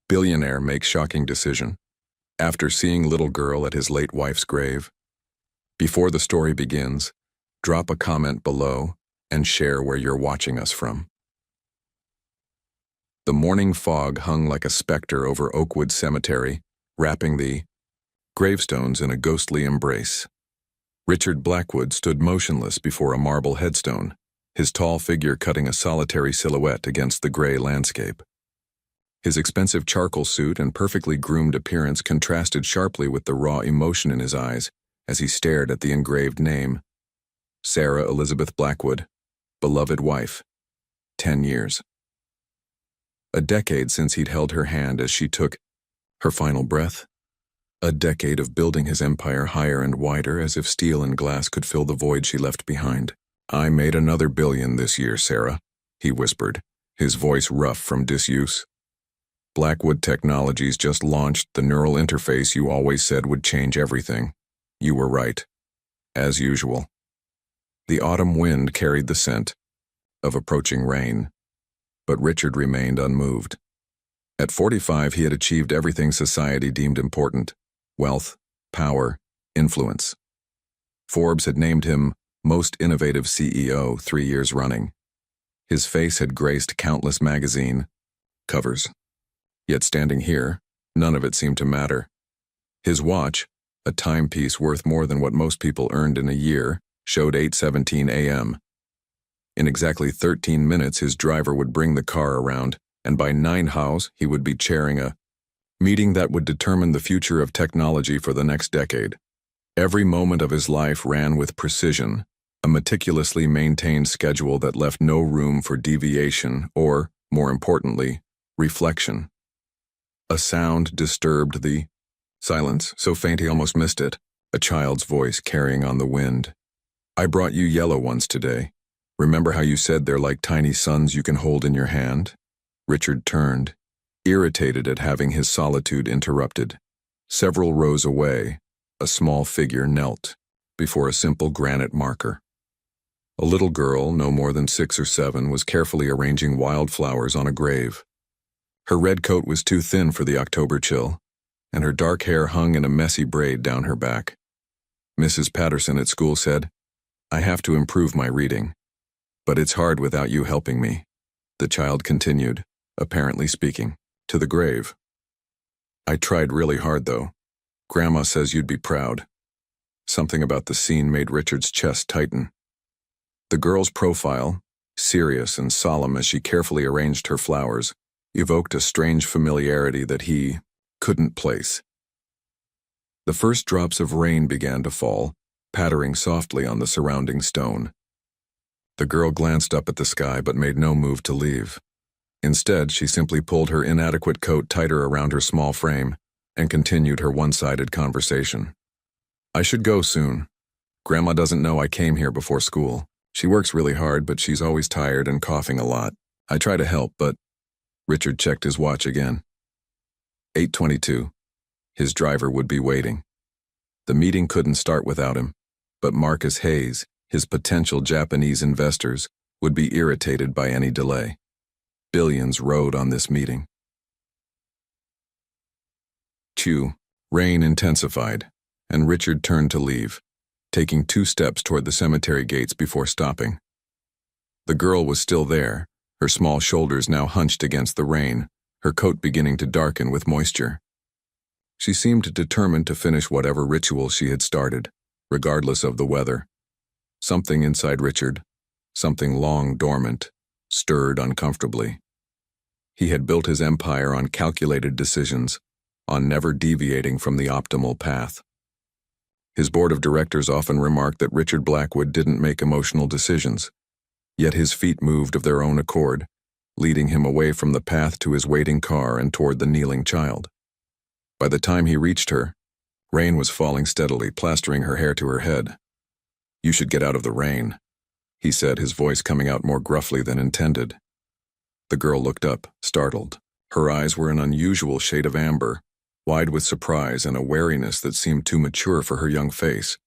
Billionaire makes shocking decision. After seeing little girl at his late wife's grave. Before the story begins, drop a comment below and share where you're watching us from. The morning fog hung like a specter over Oakwood Cemetery, wrapping the gravestones in a ghostly embrace. Richard Blackwood stood motionless before a marble headstone, his tall figure cutting a solitary silhouette against the gray landscape. His expensive charcoal suit and perfectly groomed appearance contrasted sharply with the raw emotion in his eyes as he stared at the engraved name. Sarah Elizabeth Blackwood, beloved wife, 10 years. A decade since he'd held her hand as she took her final breath. A decade of building his empire higher and wider as if steel and glass could fill the void she left behind. "I made another billion this year, Sarah," he whispered, his voice rough from disuse. "Blackwood Technologies just launched the neural interface you always said would change everything. You were right. As usual." The autumn wind carried the scent of approaching rain, but Richard remained unmoved. At 45, he had achieved everything society deemed important: wealth, power, influence. Forbes had named him most innovative CEO 3 years running. His face had graced countless magazine covers. Yet standing here, none of it seemed to matter. His watch, a timepiece worth more than what most people earned in a year, showed 8:17 a.m. In exactly 13 minutes, his driver would bring the car around, and by 9 hours, he would be chairing a meeting that would determine the future of technology for the next decade. Every moment of his life ran with precision, a meticulously maintained schedule that left no room for deviation or, more importantly, reflection. A sound disturbed the silence, so faint he almost missed it, a child's voice carrying on the wind. "I brought you yellow ones today. Remember how you said they're like tiny suns you can hold in your hand?" Richard turned, irritated at having his solitude interrupted. Several rows away, a small figure knelt before a simple granite marker. A little girl, no more than 6 or 7, was carefully arranging wildflowers on a grave. Her red coat was too thin for the October chill, and her dark hair hung in a messy braid down her back. Mrs. Patterson at school said, "I have to improve my reading. But it's hard without you helping me," the child continued, apparently speaking to the grave. "I tried really hard, though. Grandma says you'd be proud." Something about the scene made Richard's chest tighten. The girl's profile, serious and solemn as she carefully arranged her flowers, evoked a strange familiarity that he couldn't place. The first drops of rain began to fall, pattering softly on the surrounding stone. The girl glanced up at the sky but made no move to leave. Instead, she simply pulled her inadequate coat tighter around her small frame and continued her one-sided conversation. "I should go soon. Grandma doesn't know I came here before school. She works really hard, but she's always tired and coughing a lot. I try to help, but..." Richard checked his watch again. 8:22. His driver would be waiting. The meeting couldn't start without him, but Marcus Hayes, his potential Japanese investors, would be irritated by any delay. Billions rode on this meeting. Rain intensified, and Richard turned to leave, taking 2 steps toward the cemetery gates before stopping. The girl was still there, her small shoulders now hunched against the rain, her coat beginning to darken with moisture. She seemed determined to finish whatever ritual she had started, regardless of the weather. Something inside Richard, something long dormant, stirred uncomfortably. He had built his empire on calculated decisions, on never deviating from the optimal path. His board of directors often remarked that Richard Blackwood didn't make emotional decisions, yet his feet moved of their own accord, leading him away from the path to his waiting car and toward the kneeling child. By the time he reached her, rain was falling steadily, plastering her hair to her head. "You should get out of the rain," he said, his voice coming out more gruffly than intended. The girl looked up, startled. Her eyes were an unusual shade of amber, wide with surprise and a wariness that seemed too mature for her young face.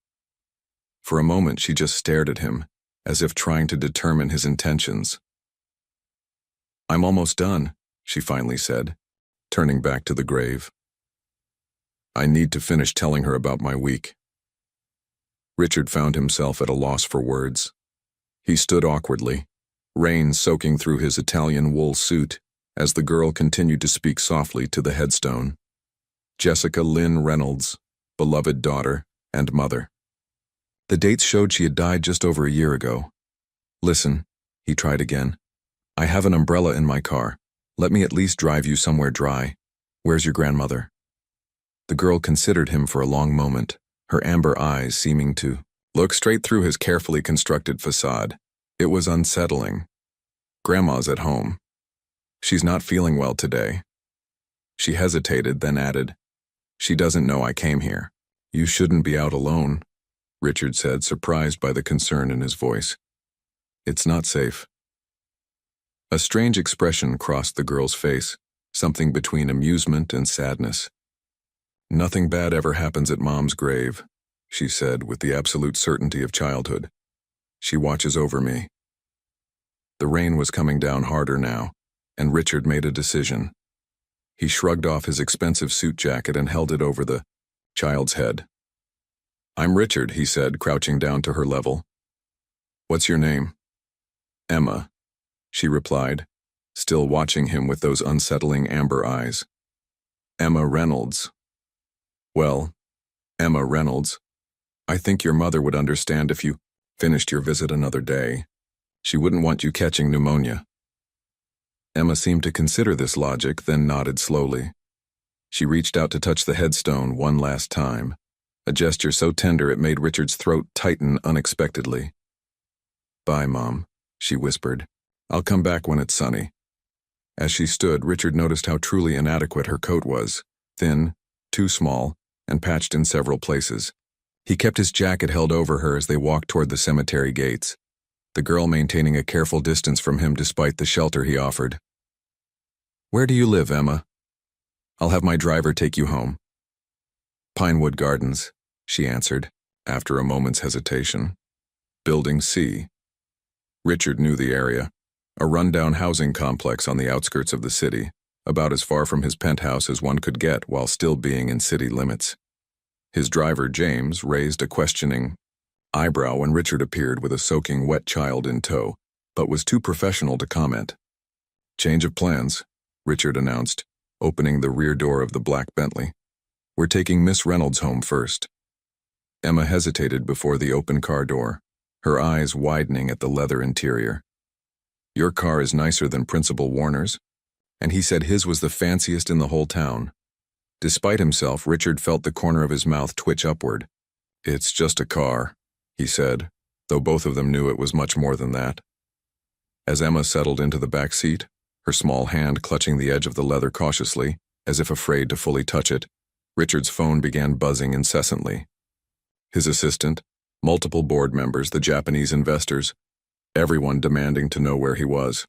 For a moment she just stared at him, as if trying to determine his intentions. "I'm almost done," she finally said. turning back to the grave. I need to finish telling her about my week. Richard found himself at a loss for words. He stood awkwardly, rain soaking through his Italian wool suit, as the girl continued to speak softly to the headstone. Jessica Lynn Reynolds, beloved daughter and mother. The dates showed she had died just over a year ago. Listen, he tried again. I have an umbrella in my car. Let me at least drive you somewhere dry. Where's your grandmother? The girl considered him for a long moment, her amber eyes seeming to look straight through his carefully constructed facade. It was unsettling. Grandma's at home. She's not feeling well today. She hesitated, then added, She doesn't know I came here. You shouldn't be out alone, Richard said, surprised by the concern in his voice. It's not safe. A strange expression crossed the girl's face, something between amusement and sadness. Nothing bad ever happens at Mom's grave, she said with the absolute certainty of childhood. She watches over me. The rain was coming down harder now, and Richard made a decision. He shrugged off his expensive suit jacket and held it over the child's head. I'm Richard, he said, crouching down to her level. What's your name? Emma, she replied, still watching him with those unsettling amber eyes. Emma Reynolds. Well, Emma Reynolds, I think your mother would understand if you finished your visit another day. She wouldn't want you catching pneumonia. Emma seemed to consider this logic, then nodded slowly. She reached out to touch the headstone one last time, a gesture so tender it made Richard's throat tighten unexpectedly. Bye, Mom, she whispered. I'll come back when it's sunny. As she stood, Richard noticed how truly inadequate her coat was, thin, too small, and patched in several places. He kept his jacket held over her as they walked toward the cemetery gates, the girl maintaining a careful distance from him despite the shelter he offered. Where do you live, Emma? I'll have my driver take you home. Pinewood Gardens, she answered, after a moment's hesitation. Building C. Richard knew the area, a rundown housing complex on the outskirts of the city, about as far from his penthouse as one could get while still being in city limits. His driver, James, raised a questioning eyebrow when Richard appeared with a soaking wet child in tow, but was too professional to comment. Change of plans, Richard announced, opening the rear door of the black Bentley. We're taking Miss Reynolds home first. Emma hesitated before the open car door, her eyes widening at the leather interior. Your car is nicer than Principal Warner's, and he said his was the fanciest in the whole town. Despite himself, Richard felt the corner of his mouth twitch upward. It's just a car, he said, though both of them knew it was much more than that. As Emma settled into the back seat, her small hand clutching the edge of the leather cautiously, as if afraid to fully touch it, Richard's phone began buzzing incessantly. His assistant, multiple board members, the Japanese investors, everyone demanding to know where he was.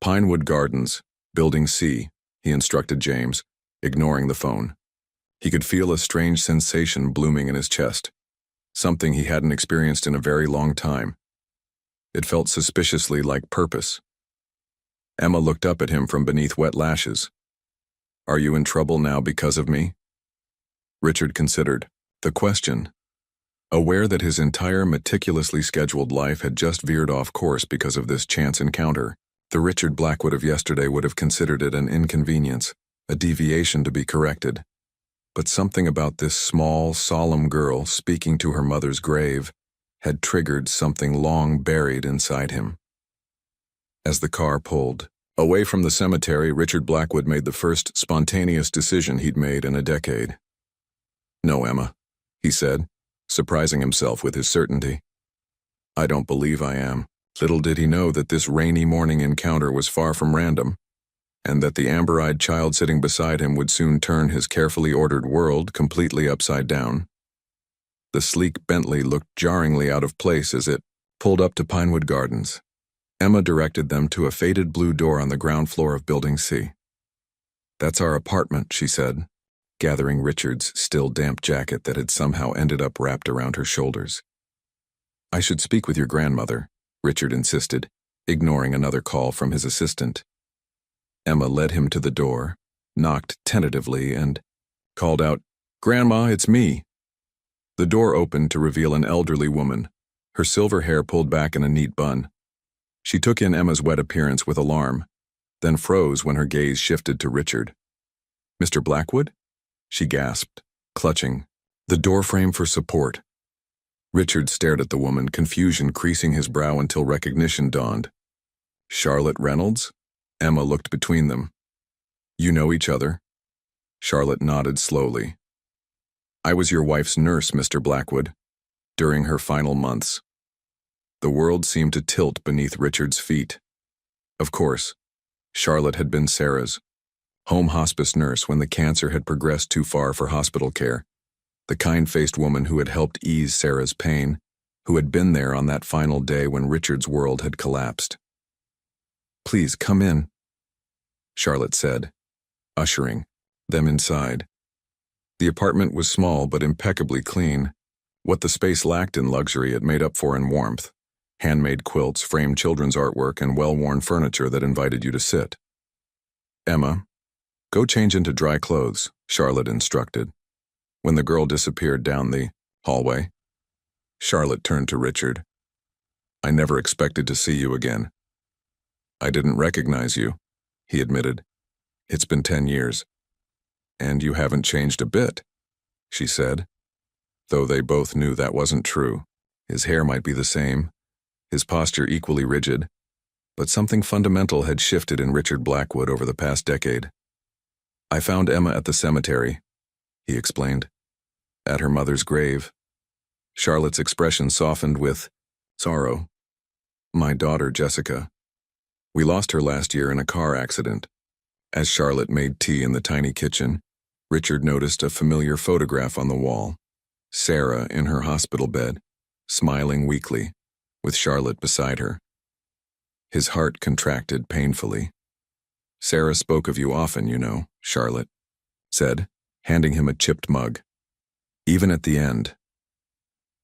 Pinewood Gardens, Building C, he instructed James, ignoring the phone. He could feel a strange sensation blooming in his chest, something he hadn't experienced in a very long time. It felt suspiciously like purpose. Emma looked up at him from beneath wet lashes. Are you in trouble now because of me? Richard considered the question, aware that his entire meticulously scheduled life had just veered off course because of this chance encounter. The Richard Blackwood of yesterday would have considered it an inconvenience, a deviation to be corrected. But something about this small, solemn girl speaking to her mother's grave had triggered something long buried inside him. As the car pulled away from the cemetery, Richard Blackwood made the first spontaneous decision he'd made in a decade. No, Emma, he said, surprising himself with his certainty. I don't believe I am. Little did he know that this rainy morning encounter was far from random, and that the amber-eyed child sitting beside him would soon turn his carefully ordered world completely upside down. The sleek Bentley looked jarringly out of place as it pulled up to Pinewood Gardens. Emma directed them to a faded blue door on the ground floor of Building C. That's our apartment, she said, gathering Richard's still damp jacket that had somehow ended up wrapped around her shoulders. I should speak with your grandmother, Richard insisted, ignoring another call from his assistant. Emma led him to the door, knocked tentatively, and called out, "Grandma, it's me." The door opened to reveal an elderly woman, her silver hair pulled back in a neat bun. She took in Emma's wet appearance with alarm, then froze when her gaze shifted to Richard. "Mr. Blackwood?" she gasped, clutching the doorframe for support. Richard stared at the woman, confusion creasing his brow until recognition dawned. "Charlotte Reynolds?" Emma looked between them. "You know each other?" Charlotte nodded slowly. "I was your wife's nurse, Mr. Blackwood, during her final months." The world seemed to tilt beneath Richard's feet. Of course, Charlotte had been Sarah's home hospice nurse when the cancer had progressed too far for hospital care, the kind-faced woman who had helped ease Sarah's pain, who had been there on that final day when Richard's world had collapsed. "Please come in," Charlotte said, ushering them inside. The apartment was small but impeccably clean. What the space lacked in luxury, it made up for in warmth. Handmade quilts, framed children's artwork, and well-worn furniture that invited you to sit. "Emma, go change into dry clothes," Charlotte instructed. When the girl disappeared down the hallway, Charlotte turned to Richard. "I never expected to see you again." "I didn't recognize you," he admitted. "It's been 10 years. "And you haven't changed a bit," she said, though they both knew that wasn't true. His hair might be the same, his posture equally rigid, but something fundamental had shifted in Richard Blackwood over the past decade. "I found Emma at the cemetery," he explained, "at her mother's grave." Charlotte's expression softened with sorrow. "My daughter, Jessica. We lost her last year in a car accident." As Charlotte made tea in the tiny kitchen, Richard noticed a familiar photograph on the wall. Sarah in her hospital bed, smiling weakly, with Charlotte beside her. His heart contracted painfully. "Sarah spoke of you often, you know," Charlotte said, handing him a chipped mug. "Even at the end."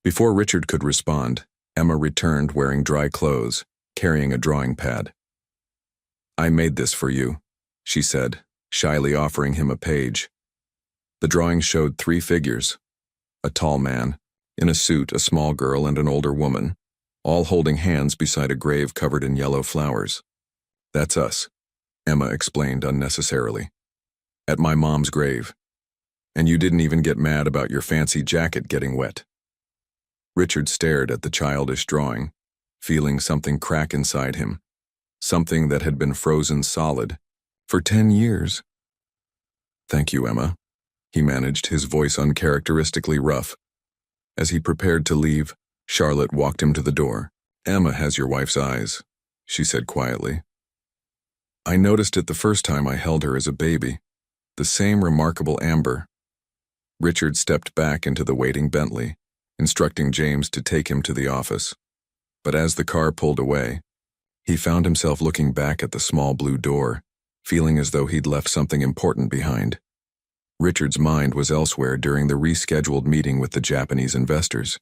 Before Richard could respond, Emma returned wearing dry clothes, carrying a drawing pad. "I made this for you," she said, shyly offering him a page. The drawing showed 3 figures: a tall man, in a suit, a small girl, and an older woman, all holding hands beside a grave covered in yellow flowers. "That's us," Emma explained unnecessarily. "At my mom's grave. And you didn't even get mad about your fancy jacket getting wet." Richard stared at the childish drawing, feeling something crack inside him, something that had been frozen solid for 10 years. "Thank you, Emma," he managed, his voice uncharacteristically rough. As he prepared to leave, Charlotte walked him to the door. "Emma has your wife's eyes," she said quietly. "I noticed it the first time I held her as a baby. The same remarkable amber." Richard stepped back into the waiting Bentley, instructing James to take him to the office. But as the car pulled away, he found himself looking back at the small blue door, feeling as though he'd left something important behind. Richard's mind was elsewhere during the rescheduled meeting with the Japanese investors.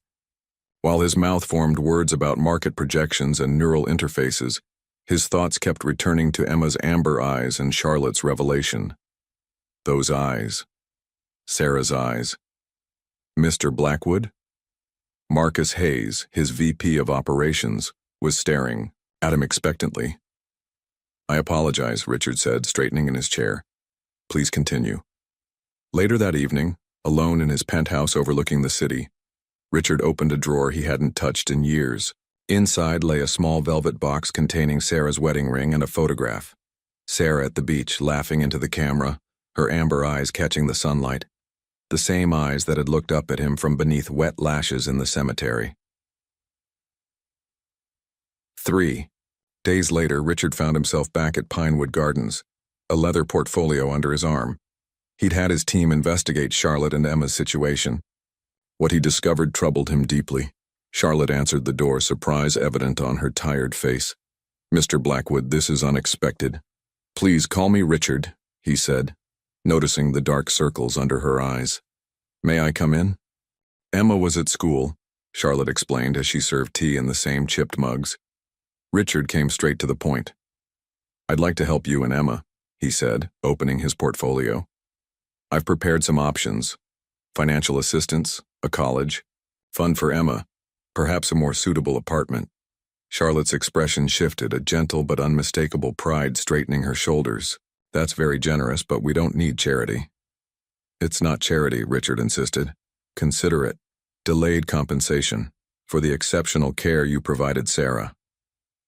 While his mouth formed words about market projections and neural interfaces, his thoughts kept returning to Emma's amber eyes and Charlotte's revelation. Those eyes. Sarah's eyes. Mr. Blackwood? Marcus Hayes, his VP of operations, was staring at him expectantly. "I apologize," Richard said, straightening in his chair. "Please continue." Later that evening, alone in his penthouse overlooking the city, Richard opened a drawer he hadn't touched in years. Inside lay a small velvet box containing Sarah's wedding ring and a photograph. Sarah at the beach, laughing into the camera, her amber eyes catching the sunlight. The same eyes that had looked up at him from beneath wet lashes in the cemetery. 3 days later, Richard found himself back at Pinewood Gardens, a leather portfolio under his arm. He'd had his team investigate Charlotte and Emma's situation. What he discovered troubled him deeply. Charlotte answered the door, surprise evident on her tired face. "Mr. Blackwood, this is unexpected." "Please call me Richard," he said, noticing the dark circles under her eyes. "May I come in?" Emma was at school, Charlotte explained as she served tea in the same chipped mugs. Richard came straight to the point. "I'd like to help you and Emma," he said, opening his portfolio. I've prepared some options. Financial assistance, a college, fund for Emma, perhaps a more suitable apartment. Charlotte's expression shifted, a gentle but unmistakable pride straightening her shoulders. That's very generous, but we don't need charity. It's not charity, Richard insisted. Consider it delayed compensation for the exceptional care you provided Sarah.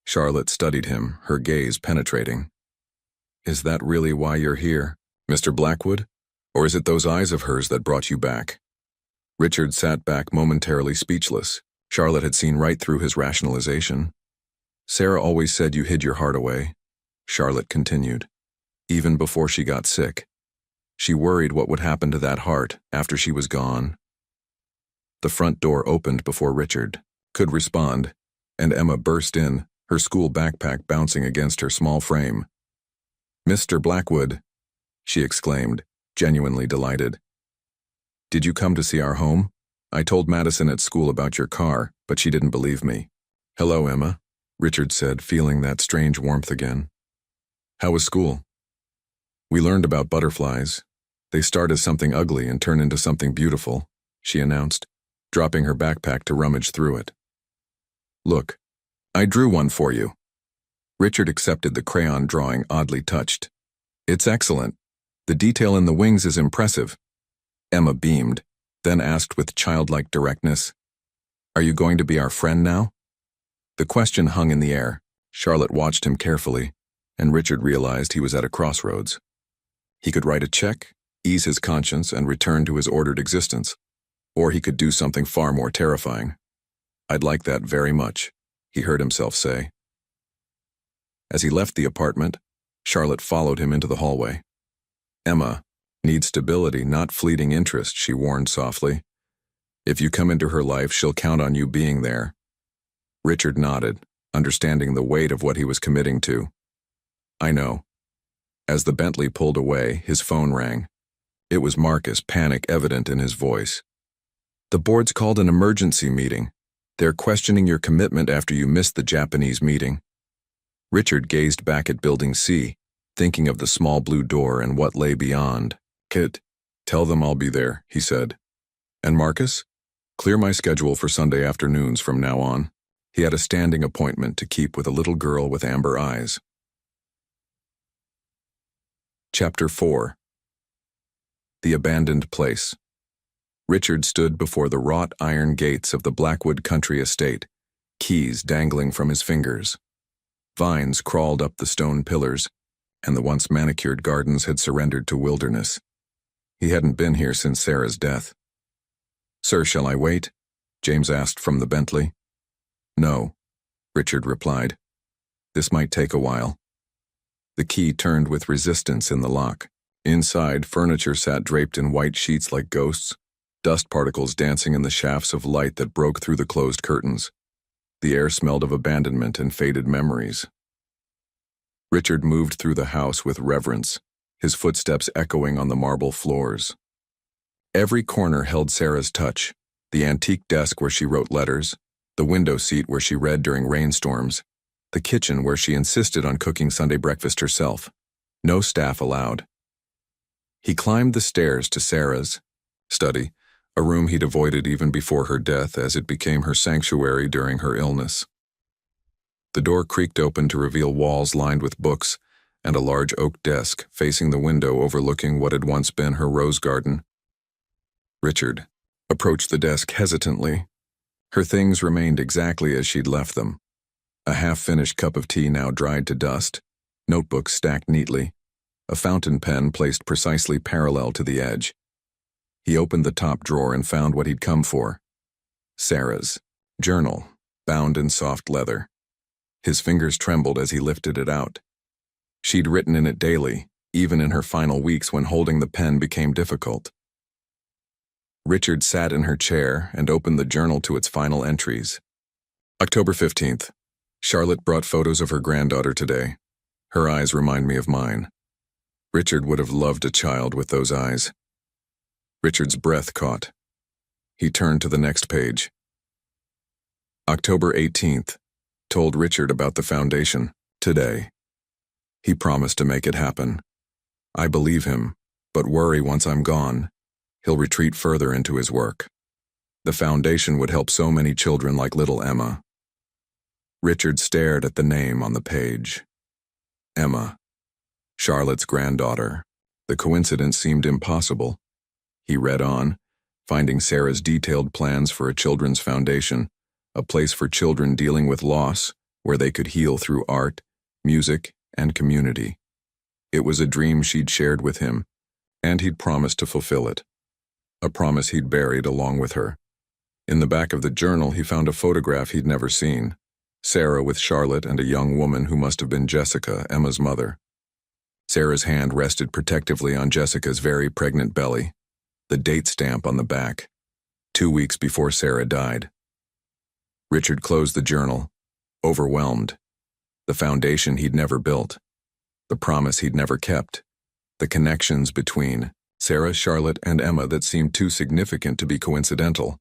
Charlotte studied him, her gaze penetrating. Is that really why you're here, Mr. Blackwood? Or is it those eyes of hers that brought you back? Richard sat back momentarily speechless. Charlotte had seen right through his rationalization. Sarah always said you hid your heart away, Charlotte continued, even before she got sick. She worried what would happen to that heart after she was gone. The front door opened before Richard could respond, and Emma burst in, her school backpack bouncing against her small frame. Mr. Blackwood, she exclaimed, genuinely delighted. Did you come to see our home? I told Madison at school about your car, but she didn't believe me. Hello, Emma, Richard said, feeling that strange warmth again. How was school? We learned about butterflies. They start as something ugly and turn into something beautiful, she announced, dropping her backpack to rummage through it. Look, I drew one for you. Richard accepted the crayon drawing, oddly touched. It's excellent. The detail in the wings is impressive. Emma beamed, then asked with childlike directness, Are you going to be our friend now? The question hung in the air. Charlotte watched him carefully, and Richard realized he was at a crossroads. He could write a check, ease his conscience, and return to his ordered existence. Or he could do something far more terrifying. I'd like that very much, he heard himself say. As he left the apartment, Charlotte followed him into the hallway. Emma needs stability, not fleeting interest, she warned softly. If you come into her life, she'll count on you being there. Richard nodded, understanding the weight of what he was committing to. I know. As the Bentley pulled away, his phone rang. It was Marcus, panic evident in his voice. The board's called an emergency meeting. They're questioning your commitment after you missed the Japanese meeting. Richard gazed back at Building C, thinking of the small blue door and what lay beyond. Kit, tell them I'll be there, he said. And Marcus? Clear my schedule for Sunday afternoons from now on. He had a standing appointment to keep with a little girl with amber eyes. Chapter 4. The Abandoned Place. Richard stood before the wrought iron gates of the Blackwood country estate, keys dangling from his fingers. Vines crawled up the stone pillars, and the once manicured gardens had surrendered to wilderness. He hadn't been here since Sarah's death. Sir, shall I wait? James asked from the Bentley. No, Richard replied. This might take a while. The key turned with resistance in the lock. Inside, furniture sat draped in white sheets like ghosts, dust particles dancing in the shafts of light that broke through the closed curtains. The air smelled of abandonment and faded memories. Richard moved through the house with reverence, his footsteps echoing on the marble floors. Every corner held Sarah's touch, the antique desk where she wrote letters, the window seat where she read during rainstorms, the kitchen where she insisted on cooking Sunday breakfast herself. No staff allowed. He climbed the stairs to Sarah's study, a room he'd avoided even before her death as it became her sanctuary during her illness. The door creaked open to reveal walls lined with books and a large oak desk facing the window overlooking what had once been her rose garden. Richard approached the desk hesitantly. Her things remained exactly as she'd left them. A half-finished cup of tea now dried to dust, notebooks stacked neatly, a fountain pen placed precisely parallel to the edge. He opened the top drawer and found what he'd come for. Sarah's journal, bound in soft leather. His fingers trembled as he lifted it out. She'd written in it daily, even in her final weeks when holding the pen became difficult. Richard sat in her chair and opened the journal to its final entries. October 15th. Charlotte brought photos of her granddaughter today. Her eyes remind me of mine. Richard would have loved a child with those eyes. Richard's breath caught. He turned to the next page. October 18th. Told Richard about the foundation, today. He promised to make it happen. I believe him, but worry once I'm gone, he'll retreat further into his work. The foundation would help so many children like little Emma. Richard stared at the name on the page. Emma, Charlotte's granddaughter. The coincidence seemed impossible. He read on, finding Sarah's detailed plans for a children's foundation, a place for children dealing with loss, where they could heal through art, music, and community. It was a dream she'd shared with him, and he'd promised to fulfill it. A promise he'd buried along with her. In the back of the journal, he found a photograph he'd never seen. Sarah with Charlotte and a young woman who must have been Jessica, Emma's mother. Sarah's hand rested protectively on Jessica's very pregnant belly, the date stamp on the back, 2 weeks before Sarah died. Richard closed the journal, overwhelmed. The foundation he'd never built, the promise he'd never kept, the connections between Sarah, Charlotte, and Emma that seemed too significant to be coincidental.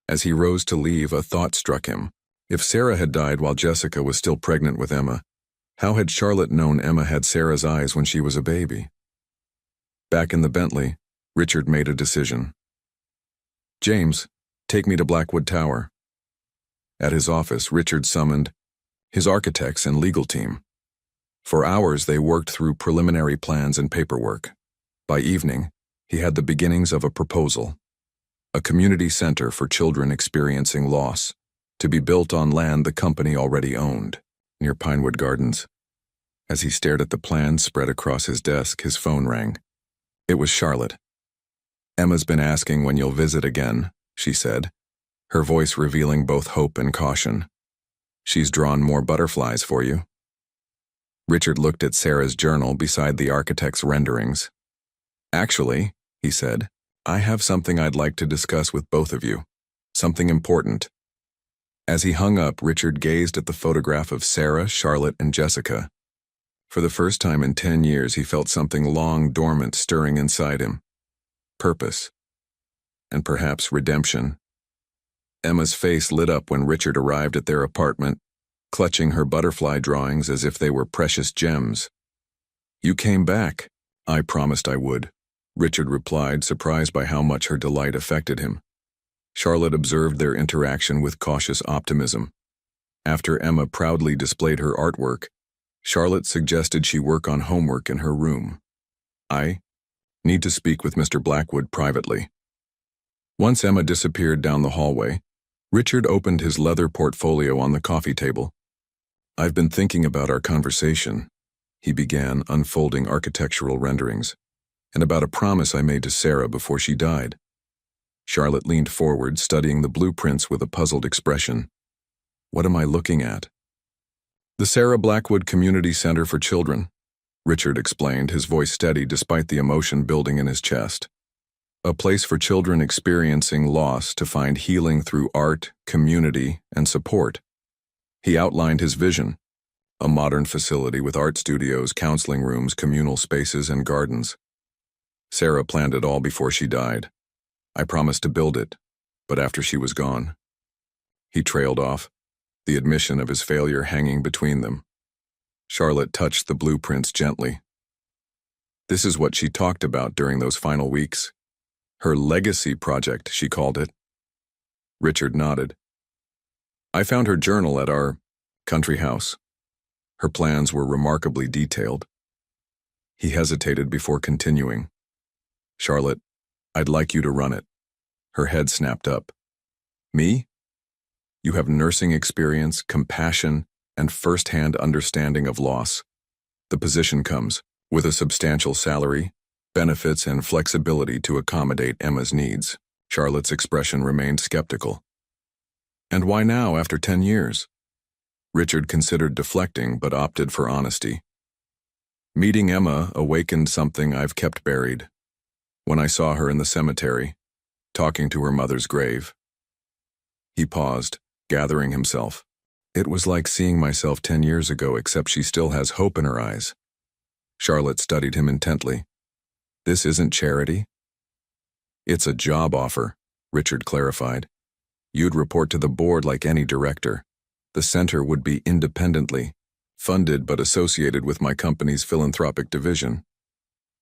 As he rose to leave, a thought struck him. If Sarah had died while Jessica was still pregnant with Emma, how had Charlotte known Emma had Sarah's eyes when she was a baby? Back in the Bentley, Richard made a decision. James, take me to Blackwood Tower. At his office, Richard summoned his architects and legal team. For hours, they worked through preliminary plans and paperwork. By evening, he had the beginnings of a proposal. A community center for children experiencing loss, to be built on land the company already owned, near Pinewood Gardens. As he stared at the plans spread across his desk, his phone rang. It was Charlotte. Emma's been asking when you'll visit again, she said, her voice revealing both hope and caution. She's drawn more butterflies for you. Richard looked at Sarah's journal beside the architect's renderings. Actually, he said, I have something I'd like to discuss with both of you. Something important. As he hung up, Richard gazed at the photograph of Sarah, Charlotte, and Jessica. For the first time in 10 years, he felt something long dormant stirring inside him. Purpose. And perhaps redemption. Emma's face lit up when Richard arrived at their apartment, clutching her butterfly drawings as if they were precious gems. You came back. I promised I would, Richard replied, surprised by how much her delight affected him. Charlotte observed their interaction with cautious optimism. After Emma proudly displayed her artwork, Charlotte suggested she work on homework in her room. I need to speak with Mr. Blackwood privately. Once Emma disappeared down the hallway, Richard opened his leather portfolio on the coffee table. I've been thinking about our conversation, he began, unfolding architectural renderings, and about a promise I made to Sarah before she died. Charlotte leaned forward, studying the blueprints with a puzzled expression. What am I looking at? The Sarah Blackwood Community Center for Children, Richard explained, his voice steady despite the emotion building in his chest. A place for children experiencing loss to find healing through art, community, and support. He outlined his vision, a modern facility with art studios, counseling rooms, communal spaces, and gardens. Sarah planned it all before she died. I promised to build it, but after she was gone. He trailed off, the admission of his failure hanging between them. Charlotte touched the blueprints gently. This is what she talked about during those final weeks. Her legacy project, she called it. Richard nodded. I found her journal at our country house. Her plans were remarkably detailed. He hesitated before continuing. Charlotte, I'd like you to run it. Her head snapped up. Me? You have nursing experience, compassion, and first-hand understanding of loss. The position comes with a substantial salary, benefits, and flexibility to accommodate Emma's needs. Charlotte's expression remained skeptical. And why now, after 10 years? Richard considered deflecting, but opted for honesty. Meeting Emma awakened something I've kept buried. When I saw her in the cemetery, talking to her mother's grave. He paused, gathering himself. It was like seeing myself 10 years ago, except she still has hope in her eyes. Charlotte studied him intently. This isn't charity? It's a job offer, Richard clarified. You'd report to the board like any director. The center would be independently funded but associated with my company's philanthropic division.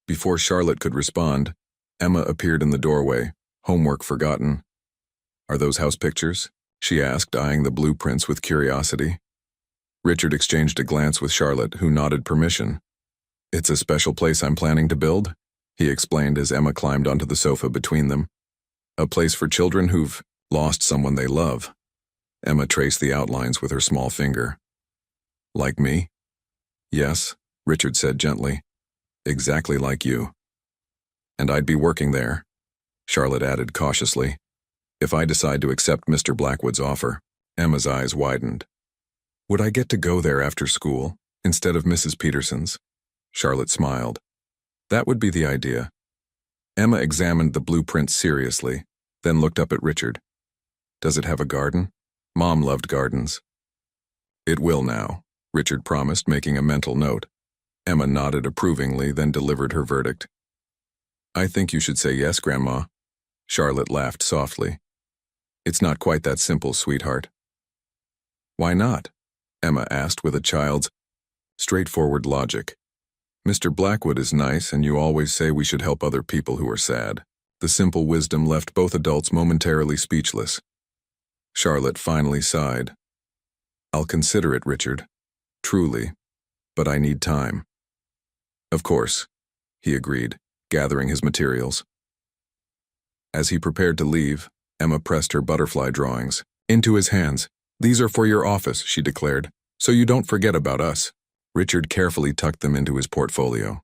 Before Charlotte could respond, Emma appeared in the doorway, homework forgotten. "Are those house pictures?" she asked, eyeing the blueprints with curiosity. Richard exchanged a glance with Charlotte, who nodded permission. "It's a special place I'm planning to build," he explained as Emma climbed onto the sofa between them. "A place for children who've lost someone they love." Emma traced the outlines with her small finger. "Like me?" "Yes," Richard said gently. "Exactly like you." "And I'd be working there," Charlotte added cautiously. "If I decide to accept Mr. Blackwood's offer." Emma's eyes widened. "Would I get to go there after school, instead of Mrs. Peterson's?" Charlotte smiled. "That would be the idea." Emma examined the blueprint seriously, then looked up at Richard. "Does it have a garden? Mom loved gardens." "It will now," Richard promised, making a mental note. Emma nodded approvingly, then delivered her verdict. "I think you should say yes, Grandma." Charlotte laughed softly. "It's not quite that simple, sweetheart." "Why not?" Emma asked with a child's straightforward logic. "Mr. Blackwood is nice, and you always say we should help other people who are sad." The simple wisdom left both adults momentarily speechless. Charlotte finally sighed. "I'll consider it, Richard. Truly. But I need time." "Of course," he agreed, gathering his materials. As he prepared to leave, Emma pressed her butterfly drawings into his hands. "These are for your office," she declared, "so you don't forget about us." Richard carefully tucked them into his portfolio.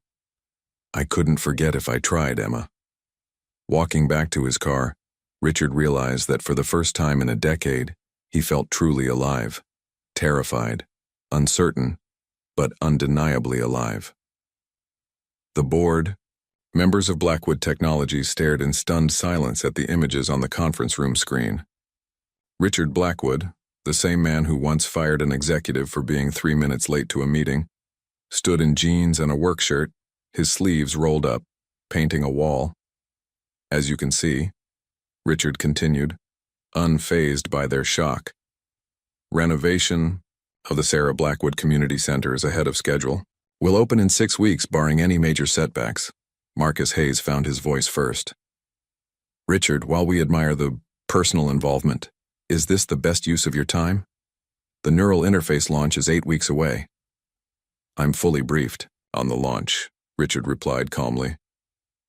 "I couldn't forget if I tried, Emma." Walking back to his car, Richard realized that for the first time in a decade, he felt truly alive, terrified, uncertain, but undeniably alive. The board, members of Blackwood Technologies stared in stunned silence at the images on the conference room screen. Richard Blackwood, the same man who once fired an executive for being 3 minutes late to a meeting, stood in jeans and a work shirt, his sleeves rolled up, painting a wall. "As you can see," Richard continued, unfazed by their shock, "renovation of the Sarah Blackwood Community Center is ahead of schedule. Will open in 6 weeks, barring any major setbacks." Marcus Hayes found his voice first. "Richard, while we admire the personal involvement, is this the best use of your time? The neural interface launch is 8 weeks away." "I'm fully briefed on the launch," Richard replied calmly.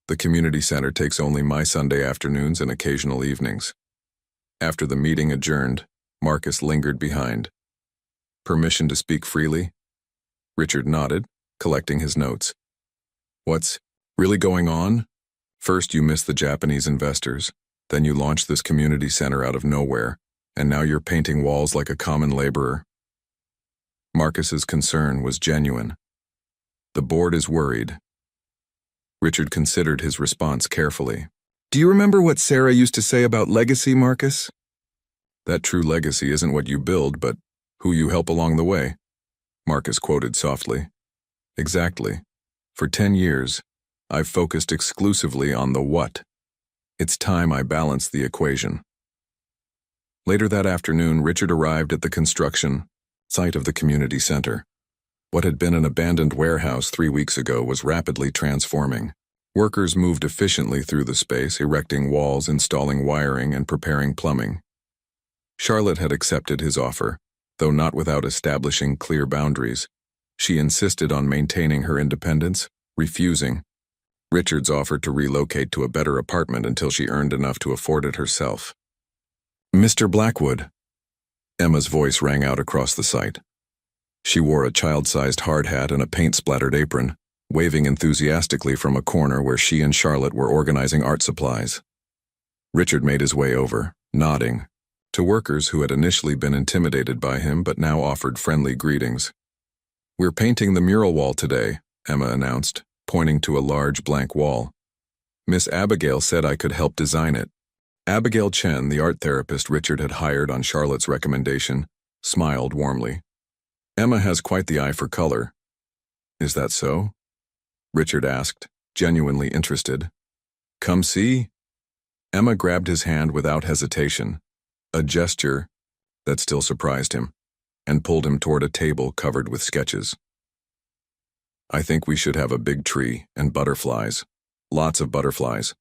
"The community center takes only my Sunday afternoons and occasional evenings." After the meeting adjourned, Marcus lingered behind. "Permission to speak freely?" Richard nodded, collecting his notes. "What's really going on? First you missed the Japanese investors, then you launched this community center out of nowhere, and now you're painting walls like a common laborer." Marcus's concern was genuine. "The board is worried." Richard considered his response carefully. "Do you remember what Sarah used to say about legacy, Marcus?" "That true legacy isn't what you build, but who you help along the way," Marcus quoted softly. "Exactly. For 10 years, I've focused exclusively on the what. It's time I balanced the equation." Later that afternoon, Richard arrived at the construction site of the community center. What had been an abandoned warehouse 3 weeks ago was rapidly transforming. Workers moved efficiently through the space, erecting walls, installing wiring, and preparing plumbing. Charlotte had accepted his offer, though not without establishing clear boundaries. She insisted on maintaining her independence, refusing Richard's offer to relocate to a better apartment until she earned enough to afford it herself. "Mr. Blackwood," Emma's voice rang out across the site. She wore a child-sized hard hat and a paint-splattered apron, waving enthusiastically from a corner where she and Charlotte were organizing art supplies. Richard made his way over, nodding, to workers who had initially been intimidated by him but now offered friendly greetings. "We're painting the mural wall today," Emma announced, pointing to a large blank wall. "Miss Abigail said I could help design it." Abigail Chen, the art therapist Richard had hired on Charlotte's recommendation, smiled warmly. "Emma has quite the eye for color." "Is that so?" Richard asked, genuinely interested. "Come see." Emma grabbed his hand without hesitation, a gesture that still surprised him, and pulled him toward a table covered with sketches. I think we should have a big tree and butterflies. Lots of butterflies.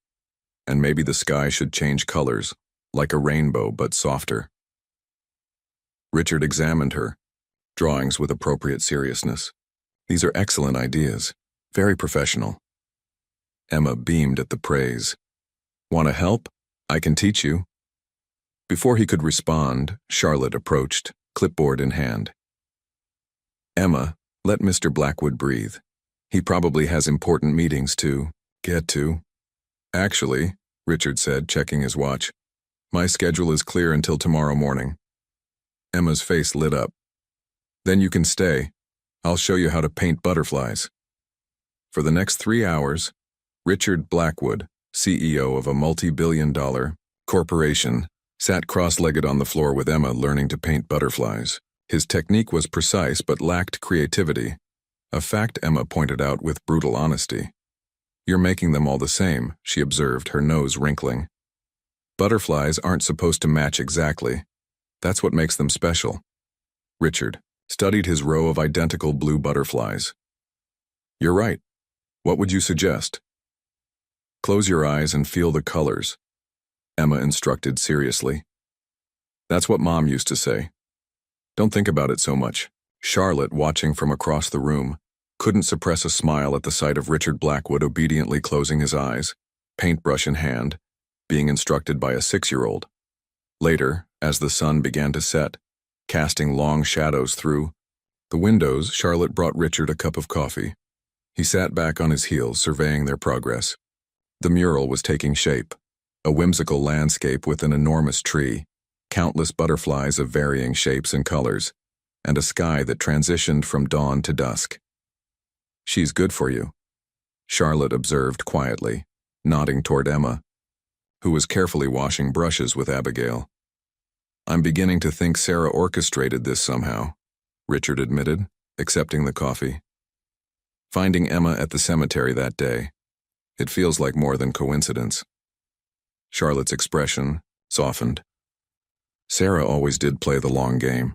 And maybe the sky should change colors, like a rainbow but softer. Richard examined her, drawings with appropriate seriousness. These are excellent ideas, very professional. Emma beamed at the praise. Want to help? I can teach you. Before he could respond, Charlotte approached, clipboard in hand. Emma, let Mr. Blackwood breathe. He probably has important meetings to get to. Actually, Richard said, checking his watch, my schedule is clear until tomorrow morning. Emma's face lit up. Then you can stay. I'll show you how to paint butterflies. For the next 3 hours, Richard Blackwood, CEO of a multi-billion-dollar corporation, sat cross-legged on the floor with Emma learning to paint butterflies. His technique was precise but lacked creativity, a fact Emma pointed out with brutal honesty. You're making them all the same, she observed, her nose wrinkling. Butterflies aren't supposed to match exactly. That's what makes them special. Richard studied his row of identical blue butterflies. You're right. What would you suggest? Close your eyes and feel the colors, Emma instructed seriously. That's what Mom used to say. Don't think about it so much. Charlotte, watching from across the room, couldn't suppress a smile at the sight of Richard Blackwood obediently closing his eyes, paintbrush in hand, being instructed by a 6-year-old. Later, as the sun began to set, casting long shadows through the windows, Charlotte brought Richard a cup of coffee. He sat back on his heels, surveying their progress. The mural was taking shape, a whimsical landscape with an enormous tree, countless butterflies of varying shapes and colors, and a sky that transitioned from dawn to dusk. She's good for you, Charlotte observed quietly, nodding toward Emma, who was carefully washing brushes with Abigail. I'm beginning to think Sarah orchestrated this somehow, Richard admitted, accepting the coffee. Finding Emma at the cemetery that day, it feels like more than coincidence. Charlotte's expression softened. Sarah always did play the long game.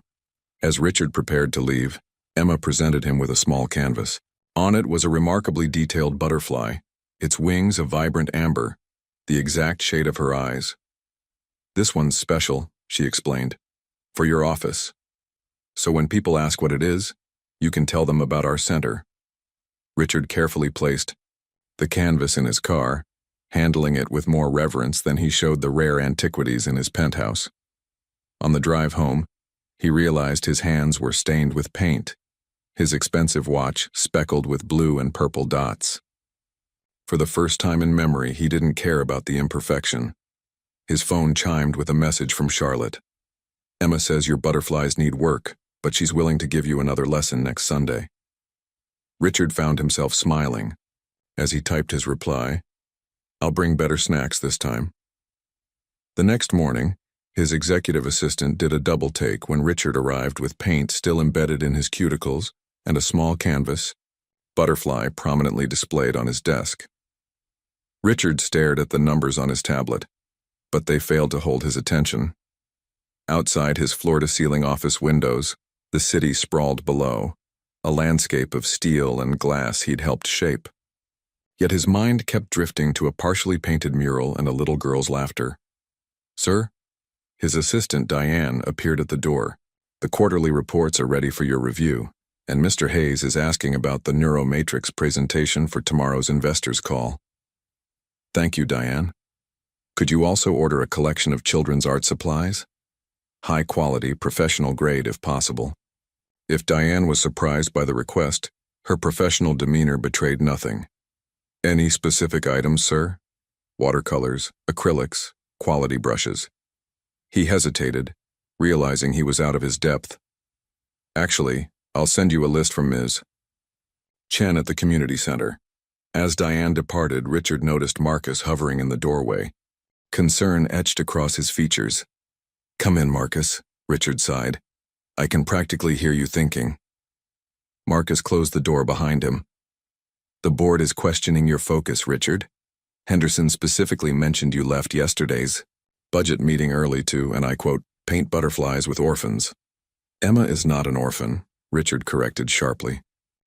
As Richard prepared to leave, Emma presented him with a small canvas. On it was a remarkably detailed butterfly, its wings a vibrant amber, the exact shade of her eyes. This one's special, she explained, for your office. So when people ask what it is, you can tell them about our center. Richard carefully placed the canvas in his car, handling it with more reverence than he showed the rare antiquities in his penthouse. On the drive home, he realized his hands were stained with paint, his expensive watch speckled with blue and purple dots. For the first time in memory, he didn't care about the imperfection. His phone chimed with a message from Charlotte. Emma says your butterflies need work, but she's willing to give you another lesson next Sunday. Richard found himself smiling as he typed his reply. I'll bring better snacks this time. The next morning, his executive assistant did a double take when Richard arrived with paint still embedded in his cuticles and a small canvas, butterfly prominently displayed on his desk. Richard stared at the numbers on his tablet, but they failed to hold his attention. Outside his floor-to-ceiling office windows, the city sprawled below, a landscape of steel and glass he'd helped shape. Yet his mind kept drifting to a partially painted mural and a little girl's laughter. Sir? His assistant, Diane, appeared at the door. The quarterly reports are ready for your review, and Mr. Hayes is asking about the neuromatrix presentation for tomorrow's investors' call. Thank you, Diane. Could you also order a collection of children's art supplies? High quality, professional grade if possible. If Diane was surprised by the request, her professional demeanor betrayed nothing. Any specific items, sir? Watercolors, acrylics, quality brushes. He hesitated, realizing he was out of his depth. Actually, I'll send you a list from Ms. Chen at the community center. As Diane departed, Richard noticed Marcus hovering in the doorway. Concern etched across his features. Come in, Marcus, Richard sighed. I can practically hear you thinking. Marcus closed the door behind him. The board is questioning your focus, Richard. Henderson specifically mentioned you left yesterday's budget meeting early to, and I quote, paint butterflies with orphans. Emma is not an orphan, Richard corrected sharply.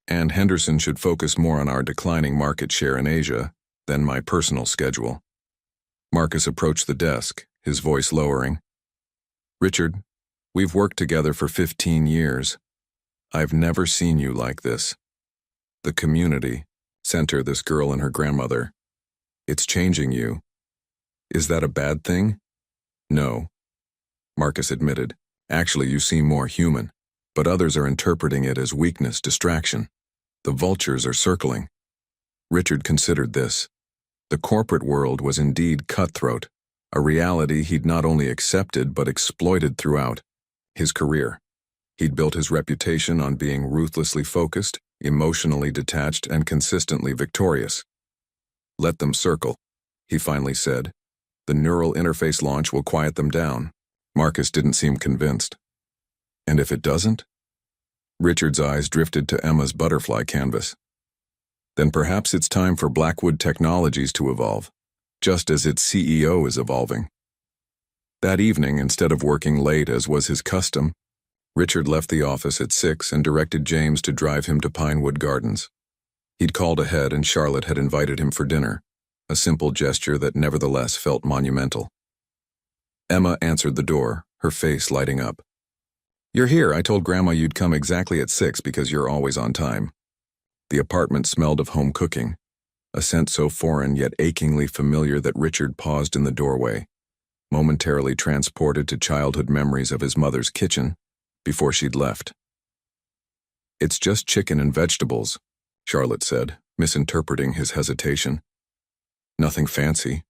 And Henderson should focus more on our declining market share in Asia than my personal schedule. Marcus approached the desk, his voice lowering. Richard, we've worked together for 15 years. I've never seen you like this. The community, center this girl and her grandmother. It's changing you. Is that a bad thing? No, Marcus admitted. Actually, you seem more human, but others are interpreting it as weakness, distraction. The vultures are circling. Richard considered this. The corporate world was indeed cutthroat, a reality he'd not only accepted but exploited throughout his career. He'd built his reputation on being ruthlessly focused, emotionally detached, and consistently victorious. Let them circle, he finally said. The neural interface launch will quiet them down. Marcus didn't seem convinced. And if it doesn't? Richard's eyes drifted to Emma's butterfly canvas. Then perhaps it's time for Blackwood Technologies to evolve, just as its CEO is evolving. That evening, instead of working late as was his custom, Richard left the office at 6 and directed James to drive him to Pinewood Gardens. He'd called ahead and Charlotte had invited him for dinner, a simple gesture that nevertheless felt monumental. Emma answered the door, her face lighting up. You're here. I told Grandma you'd come exactly at 6 because you're always on time. The apartment smelled of home cooking, a scent so foreign yet achingly familiar that Richard paused in the doorway, momentarily transported to childhood memories of his mother's kitchen before she'd left. It's just chicken and vegetables, Charlotte said, misinterpreting his hesitation. Nothing fancy.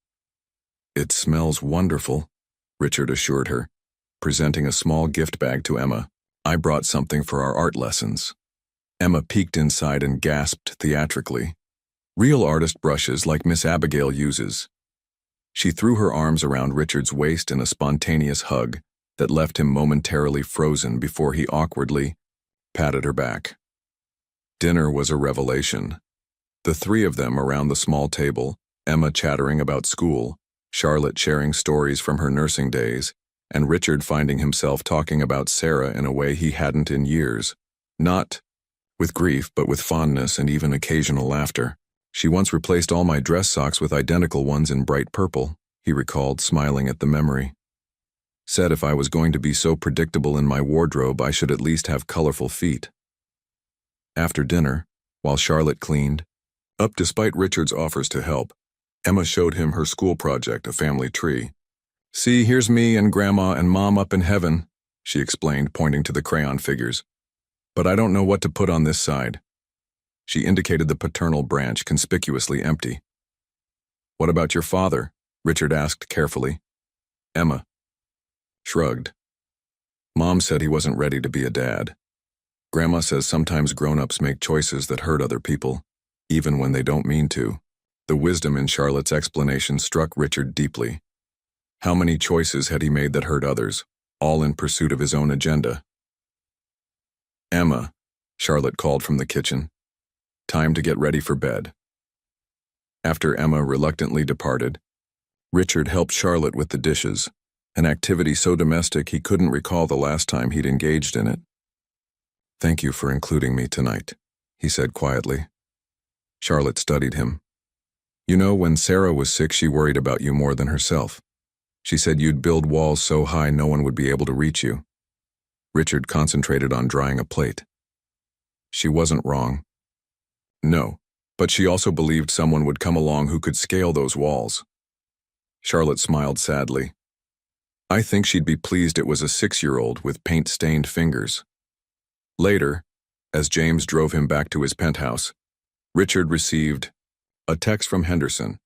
It smells wonderful, Richard assured her, presenting a small gift bag to Emma. I brought something for our art lessons. Emma peeked inside and gasped theatrically. Real artist brushes like Miss Abigail uses. She threw her arms around Richard's waist in a spontaneous hug that left him momentarily frozen before he awkwardly patted her back. Dinner was a revelation. The three of them around the small table, Emma chattering about school, Charlotte sharing stories from her nursing days, and Richard finding himself talking about Sarah in a way he hadn't in years. Not with grief, but with fondness and even occasional laughter. She once replaced all my dress socks with identical ones in bright purple, he recalled, smiling at the memory. Said if I was going to be so predictable in my wardrobe, I should at least have colorful feet. After dinner, while Charlotte cleaned up despite Richard's offers to help, Emma showed him her school project, a family tree. See, here's me and Grandma and Mom up in heaven, she explained, pointing to the crayon figures. But I don't know what to put on this side. She indicated the paternal branch, conspicuously empty. What about your father? Richard asked carefully. Emma shrugged. Mom said he wasn't ready to be a dad. Grandma says sometimes grown-ups make choices that hurt other people, even when they don't mean to. The wisdom in Charlotte's explanation struck Richard deeply. How many choices had he made that hurt others, all in pursuit of his own agenda? Emma, Charlotte called from the kitchen. Time to get ready for bed. After Emma reluctantly departed, Richard helped Charlotte with the dishes, an activity so domestic he couldn't recall the last time he'd engaged in it. Thank you for including me tonight, he said quietly. Charlotte studied him. You know, when Sarah was sick, she worried about you more than herself. She said you'd build walls so high no one would be able to reach you. Richard concentrated on drying a plate. She wasn't wrong. No, but she also believed someone would come along who could scale those walls. Charlotte smiled sadly. I think she'd be pleased it was a 6-year-old with paint-stained fingers. Later, as James drove him back to his penthouse, Richard received a text from Henderson.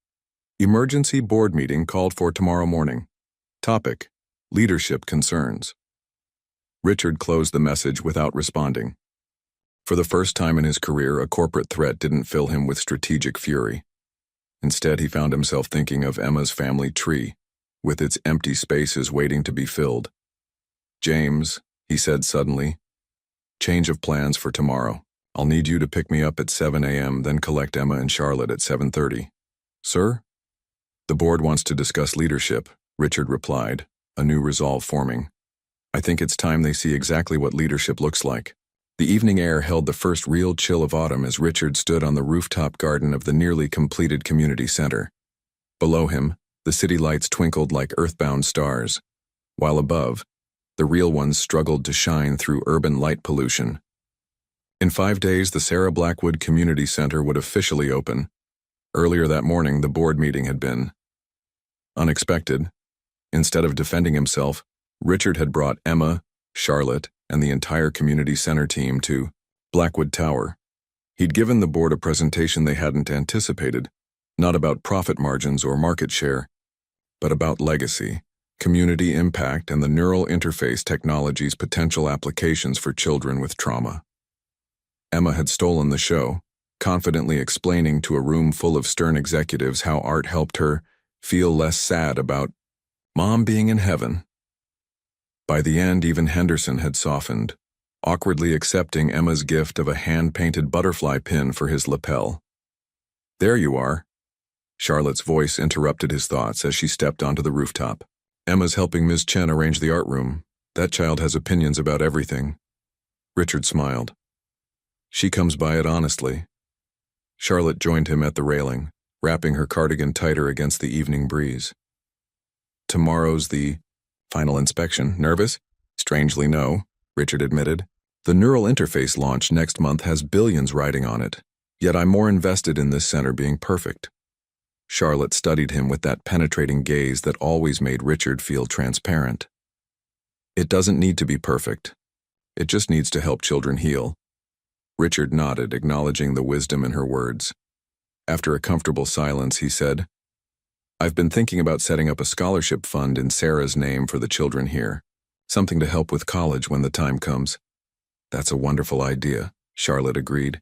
Emergency board meeting called for tomorrow morning. Topic: leadership concerns. Richard closed the message without responding. For the first time in his career, a corporate threat didn't fill him with strategic fury. Instead, he found himself thinking of Emma's family tree, with its empty spaces waiting to be filled. James, he said suddenly, change of plans for tomorrow. I'll need you to pick me up at 7 a.m., then collect Emma and Charlotte at 7:30. Sir? The board wants to discuss leadership, Richard replied, a new resolve forming. I think it's time they see exactly what leadership looks like. The evening air held the first real chill of autumn as Richard stood on the rooftop garden of the nearly completed community center. Below him, the city lights twinkled like earthbound stars, while above, the real ones struggled to shine through urban light pollution. In 5 days, the Sarah Blackwood Community Center would officially open. Earlier that morning, the board meeting had been unexpected. Instead of defending himself, Richard had brought Emma, Charlotte, and the entire community center team to Blackwood Tower. He'd given the board a presentation they hadn't anticipated, not about profit margins or market share, but about legacy, community impact, and the neural interface technology's potential applications for children with trauma. Emma had stolen the show, confidently explaining to a room full of stern executives how art helped her feel less sad about Mom being in heaven. By the end, even Henderson had softened, awkwardly accepting Emma's gift of a hand-painted butterfly pin for his lapel. "There you are." Charlotte's voice interrupted his thoughts as she stepped onto the rooftop. "Emma's helping Ms. Chen arrange the art room. That child has opinions about everything." Richard smiled. "She comes by it honestly." Charlotte joined him at the railing, wrapping her cardigan tighter against the evening breeze. "Tomorrow's the final inspection. Nervous?" "Strangely, no," Richard admitted. "The neural interface launch next month has billions riding on it, yet I'm more invested in this center being perfect." Charlotte studied him with that penetrating gaze that always made Richard feel transparent. "It doesn't need to be perfect. It just needs to help children heal." Richard nodded, acknowledging the wisdom in her words. After a comfortable silence, he said, "I've been thinking about setting up a scholarship fund in Sarah's name for the children here, something to help with college when the time comes." "That's a wonderful idea," Charlotte agreed.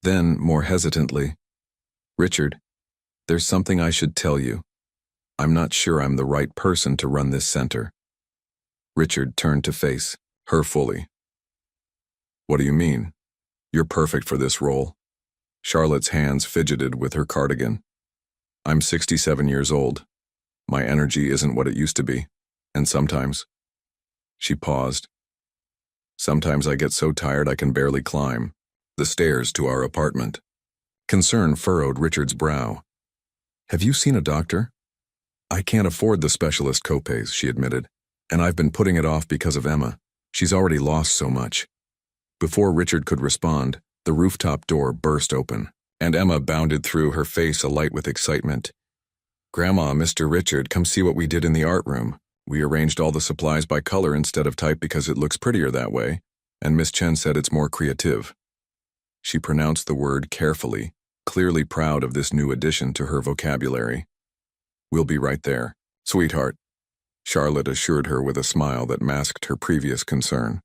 Then, more hesitantly, "Richard, there's something I should tell you. I'm not sure I'm the right person to run this center." Richard turned to face her fully. "What do you mean? You're perfect for this role." Charlotte's hands fidgeted with her cardigan. "I'm 67 years old. My energy isn't what it used to be, and sometimes—" She paused. "Sometimes I get so tired I can barely climb the stairs to our apartment." Concern furrowed Richard's brow. "Have you seen a doctor?" "I can't afford the specialist copays," she admitted, "and I've been putting it off because of Emma. She's already lost so much." Before Richard could respond, the rooftop door burst open, and Emma bounded through, her face alight with excitement. "Grandma, Mr. Richard, come see what we did in the art room. We arranged all the supplies by color instead of type because it looks prettier that way, and Miss Chen said it's more creative." She pronounced the word carefully, clearly proud of this new addition to her vocabulary. "We'll be right there, sweetheart," Charlotte assured her with a smile that masked her previous concern.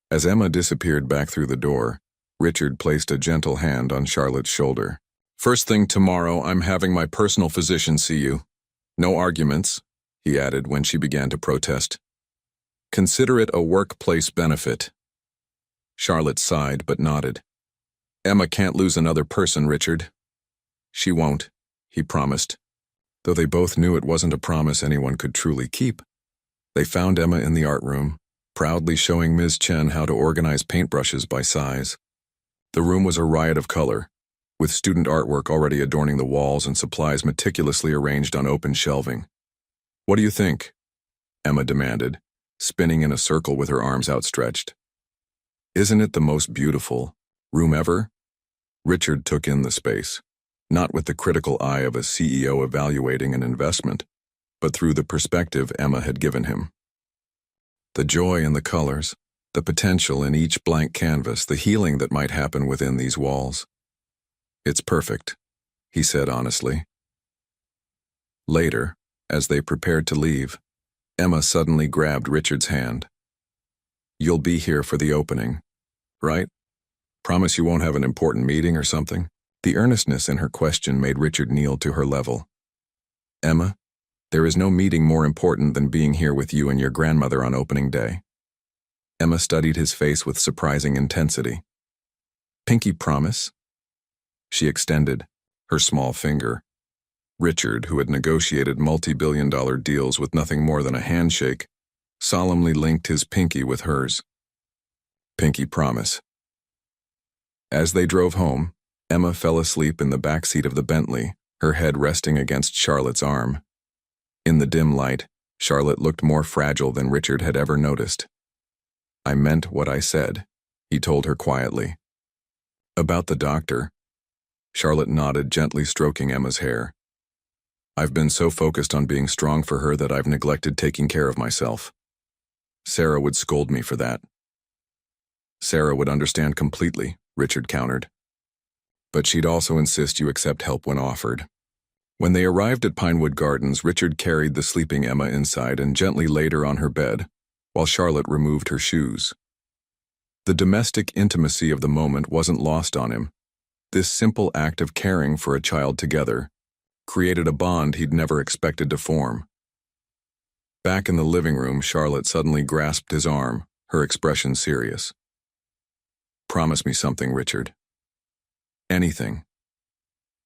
As Emma disappeared back through the door, Richard placed a gentle hand on Charlotte's shoulder. "First thing tomorrow, I'm having my personal physician see you. No arguments," he added when she began to protest. "Consider it a workplace benefit." Charlotte sighed but nodded. "Emma can't lose another person, Richard." "She won't," he promised, though they both knew it wasn't a promise anyone could truly keep. They found Emma in the art room, proudly showing Ms. Chen how to organize paintbrushes by size. The room was a riot of color, with student artwork already adorning the walls and supplies meticulously arranged on open shelving. "What do you think?" Emma demanded, spinning in a circle with her arms outstretched. "Isn't it the most beautiful room ever?" Richard took in the space, not with the critical eye of a CEO evaluating an investment, but through the perspective Emma had given him. The joy in the colors, the potential in each blank canvas, the healing that might happen within these walls. "It's perfect," he said honestly. Later, as they prepared to leave, Emma suddenly grabbed Richard's hand. "You'll be here for the opening, right? Promise you won't have an important meeting or something?" The earnestness in her question made Richard kneel to her level. "Emma, there is no meeting more important than being here with you and your grandmother on opening day." Emma studied his face with surprising intensity. "Pinky promise?" She extended her small finger. Richard, who had negotiated multi-billion-dollar deals with nothing more than a handshake, solemnly linked his pinky with hers. Pinky promise. As they drove home, Emma fell asleep in the back seat of the Bentley, her head resting against Charlotte's arm. In the dim light, Charlotte looked more fragile than Richard had ever noticed. "I meant what I said," he told her quietly. "About the doctor?" Charlotte nodded, gently stroking Emma's hair. "I've been so focused on being strong for her that I've neglected taking care of myself. Sarah would scold me for that." "Sarah would understand completely," Richard countered. "But she'd also insist you accept help when offered." When they arrived at Pinewood Gardens, Richard carried the sleeping Emma inside and gently laid her on her bed, while Charlotte removed her shoes. The domestic intimacy of the moment wasn't lost on him. This simple act of caring for a child together created a bond he'd never expected to form. Back in the living room, Charlotte suddenly grasped his arm, her expression serious. "Promise me something, Richard. Anything.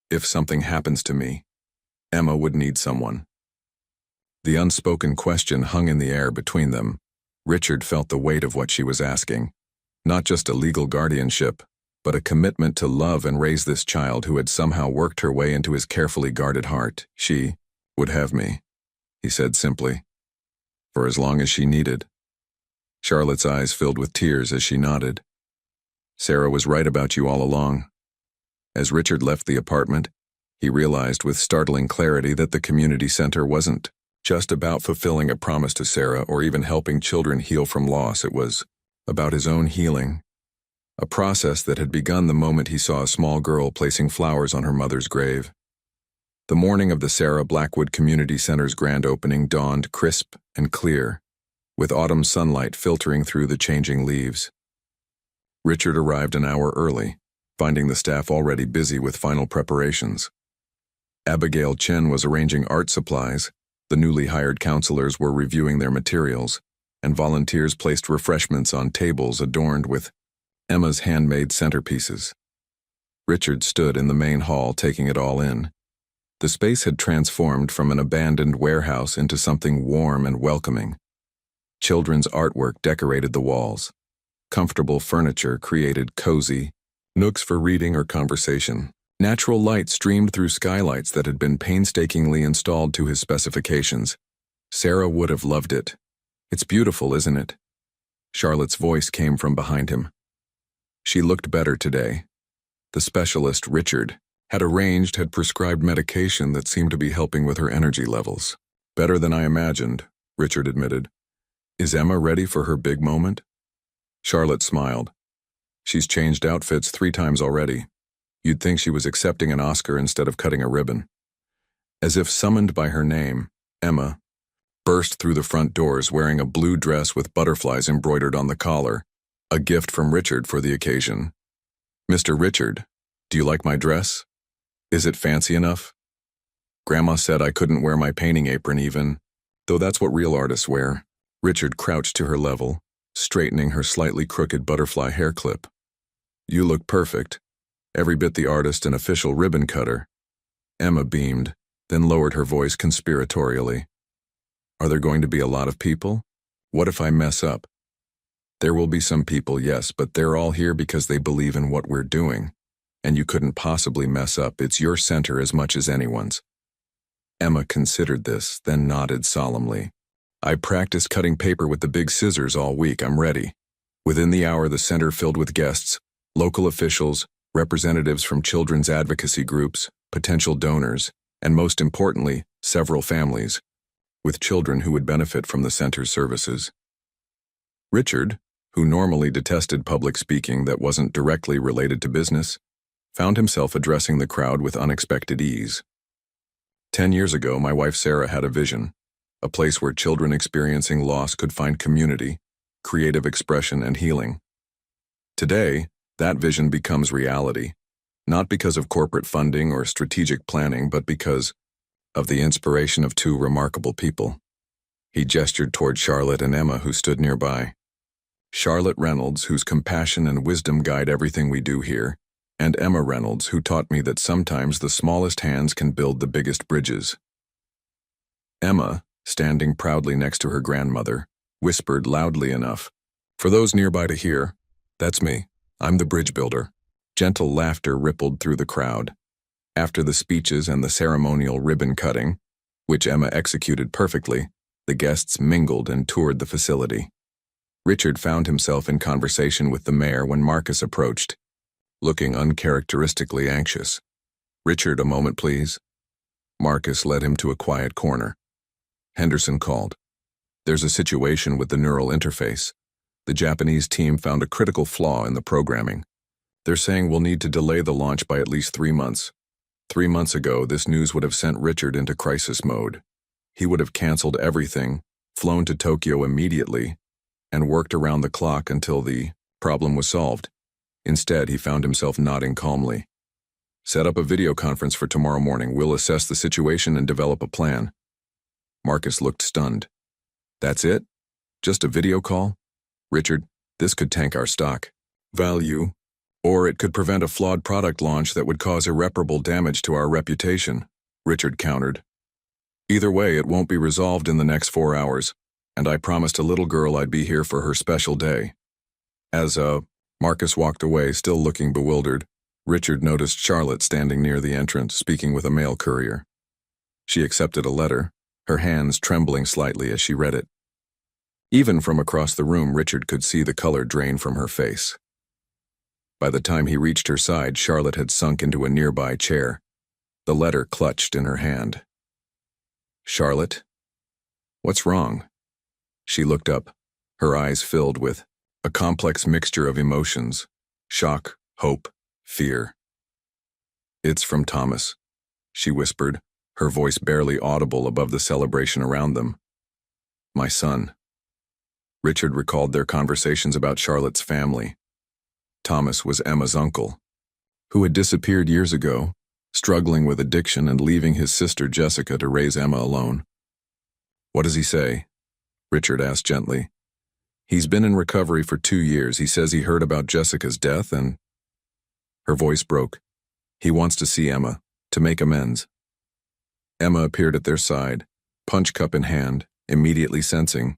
If something happens to me, Emma would need someone." The unspoken question hung in the air between them. Richard felt the weight of what she was asking. Not just a legal guardianship, but a commitment to love and raise this child who had somehow worked her way into his carefully guarded heart. "She would have me," he said simply. "For as long as she needed." Charlotte's eyes filled with tears as she nodded. "Sarah was right about you all along." As Richard left the apartment, he realized with startling clarity that the community center wasn't just about fulfilling a promise to Sarah or even helping children heal from loss. It was about his own healing, a process that had begun the moment he saw a small girl placing flowers on her mother's grave. The morning of the Sarah Blackwood Community Center's grand opening dawned crisp and clear, with autumn sunlight filtering through the changing leaves. Richard arrived an hour early, finding the staff already busy with final preparations. Abigail Chen was arranging art supplies, the newly hired counselors were reviewing their materials, and volunteers placed refreshments on tables adorned with Emma's handmade centerpieces. Richard stood in the main hall taking it all in. The space had transformed from an abandoned warehouse into something warm and welcoming. Children's artwork decorated the walls. Comfortable furniture created cozy nooks for reading or conversation. Natural light streamed through skylights that had been painstakingly installed to his specifications. Sarah would have loved it. "It's beautiful, isn't it?" Charlotte's voice came from behind him. She looked better today. The specialist, Richard, had prescribed medication that seemed to be helping with her energy levels. "Better than I imagined," Richard admitted. "Is Emma ready for her big moment?" Charlotte smiled. "She's changed outfits 3 times already. You'd think she was accepting an Oscar instead of cutting a ribbon." As if summoned by her name, Emma burst through the front doors wearing a blue dress with butterflies embroidered on the collar, a gift from Richard for the occasion. "Mr. Richard, do you like my dress? Is it fancy enough? Grandma said I couldn't wear my painting apron even, though that's what real artists wear." Richard crouched to her level, straightening her slightly crooked butterfly hair clip. "You look perfect. Every bit the artist and official ribbon cutter." Emma beamed, then lowered her voice conspiratorially. "Are there going to be a lot of people? What if I mess up?" "There will be some people, yes, but they're all here because they believe in what we're doing. And you couldn't possibly mess up. It's your center as much as anyone's." Emma considered this, then nodded solemnly. "I practiced cutting paper with the big scissors all week. I'm ready." Within the hour, the center filled with guests, local officials, representatives from children's advocacy groups, potential donors, and most importantly, several families with children who would benefit from the center's services. Richard, who normally detested public speaking that wasn't directly related to business, found himself addressing the crowd with unexpected ease. 10 years ago, my wife Sarah had a vision, a place where children experiencing loss could find community, creative expression, and healing. Today, that vision becomes reality, not because of corporate funding or strategic planning, but because of the inspiration of 2 remarkable people. He gestured toward Charlotte and Emma, who stood nearby. Charlotte Reynolds, whose compassion and wisdom guide everything we do here, and Emma Reynolds, who taught me that sometimes the smallest hands can build the biggest bridges. Emma, standing proudly next to her grandmother, whispered loudly enough for those nearby to hear, That's me. I'm the bridge builder. Gentle laughter rippled through the crowd. After the speeches and the ceremonial ribbon cutting, which Emma executed perfectly, the guests mingled and toured the facility. Richard found himself in conversation with the mayor when Marcus approached, looking uncharacteristically anxious. "Richard, a moment, please." Marcus led him to a quiet corner. Henderson called. "There's a situation with the neural interface. The Japanese team found a critical flaw in the programming. They're saying we'll need to delay the launch by at least 3 months. 3 months ago, this news would have sent Richard into crisis mode. He would have canceled everything, flown to Tokyo immediately, and worked around the clock until the problem was solved. Instead, he found himself nodding calmly. Set up a video conference for tomorrow morning. We'll assess the situation and develop a plan." Marcus looked stunned. "That's it? Just a video call? Richard, this could tank our stock value, or it could prevent a flawed product launch that would cause irreparable damage to our reputation," Richard countered. "Either way, it won't be resolved in the next 4 hours, and I promised a little girl I'd be here for her special day." Marcus walked away, still looking bewildered. Richard noticed Charlotte standing near the entrance, speaking with a mail courier. She accepted a letter, her hands trembling slightly as she read it. Even from across the room, Richard could see the color drain from her face. By the time he reached her side, Charlotte had sunk into a nearby chair, the letter clutched in her hand. "Charlotte? What's wrong?" She looked up, her eyes filled with a complex mixture of emotions: shock, hope, fear. "It's from Thomas," she whispered, her voice barely audible above the celebration around them. "My son." Richard recalled their conversations about Charlotte's family. Thomas was Emma's uncle, who had disappeared years ago, struggling with addiction and leaving his sister Jessica to raise Emma alone. "What does he say?" Richard asked gently. "He's been in recovery for 2 years. He says he heard about Jessica's death and—" Her voice broke. "He wants to see Emma, to make amends." Emma appeared at their side, punch cup in hand, immediately sensing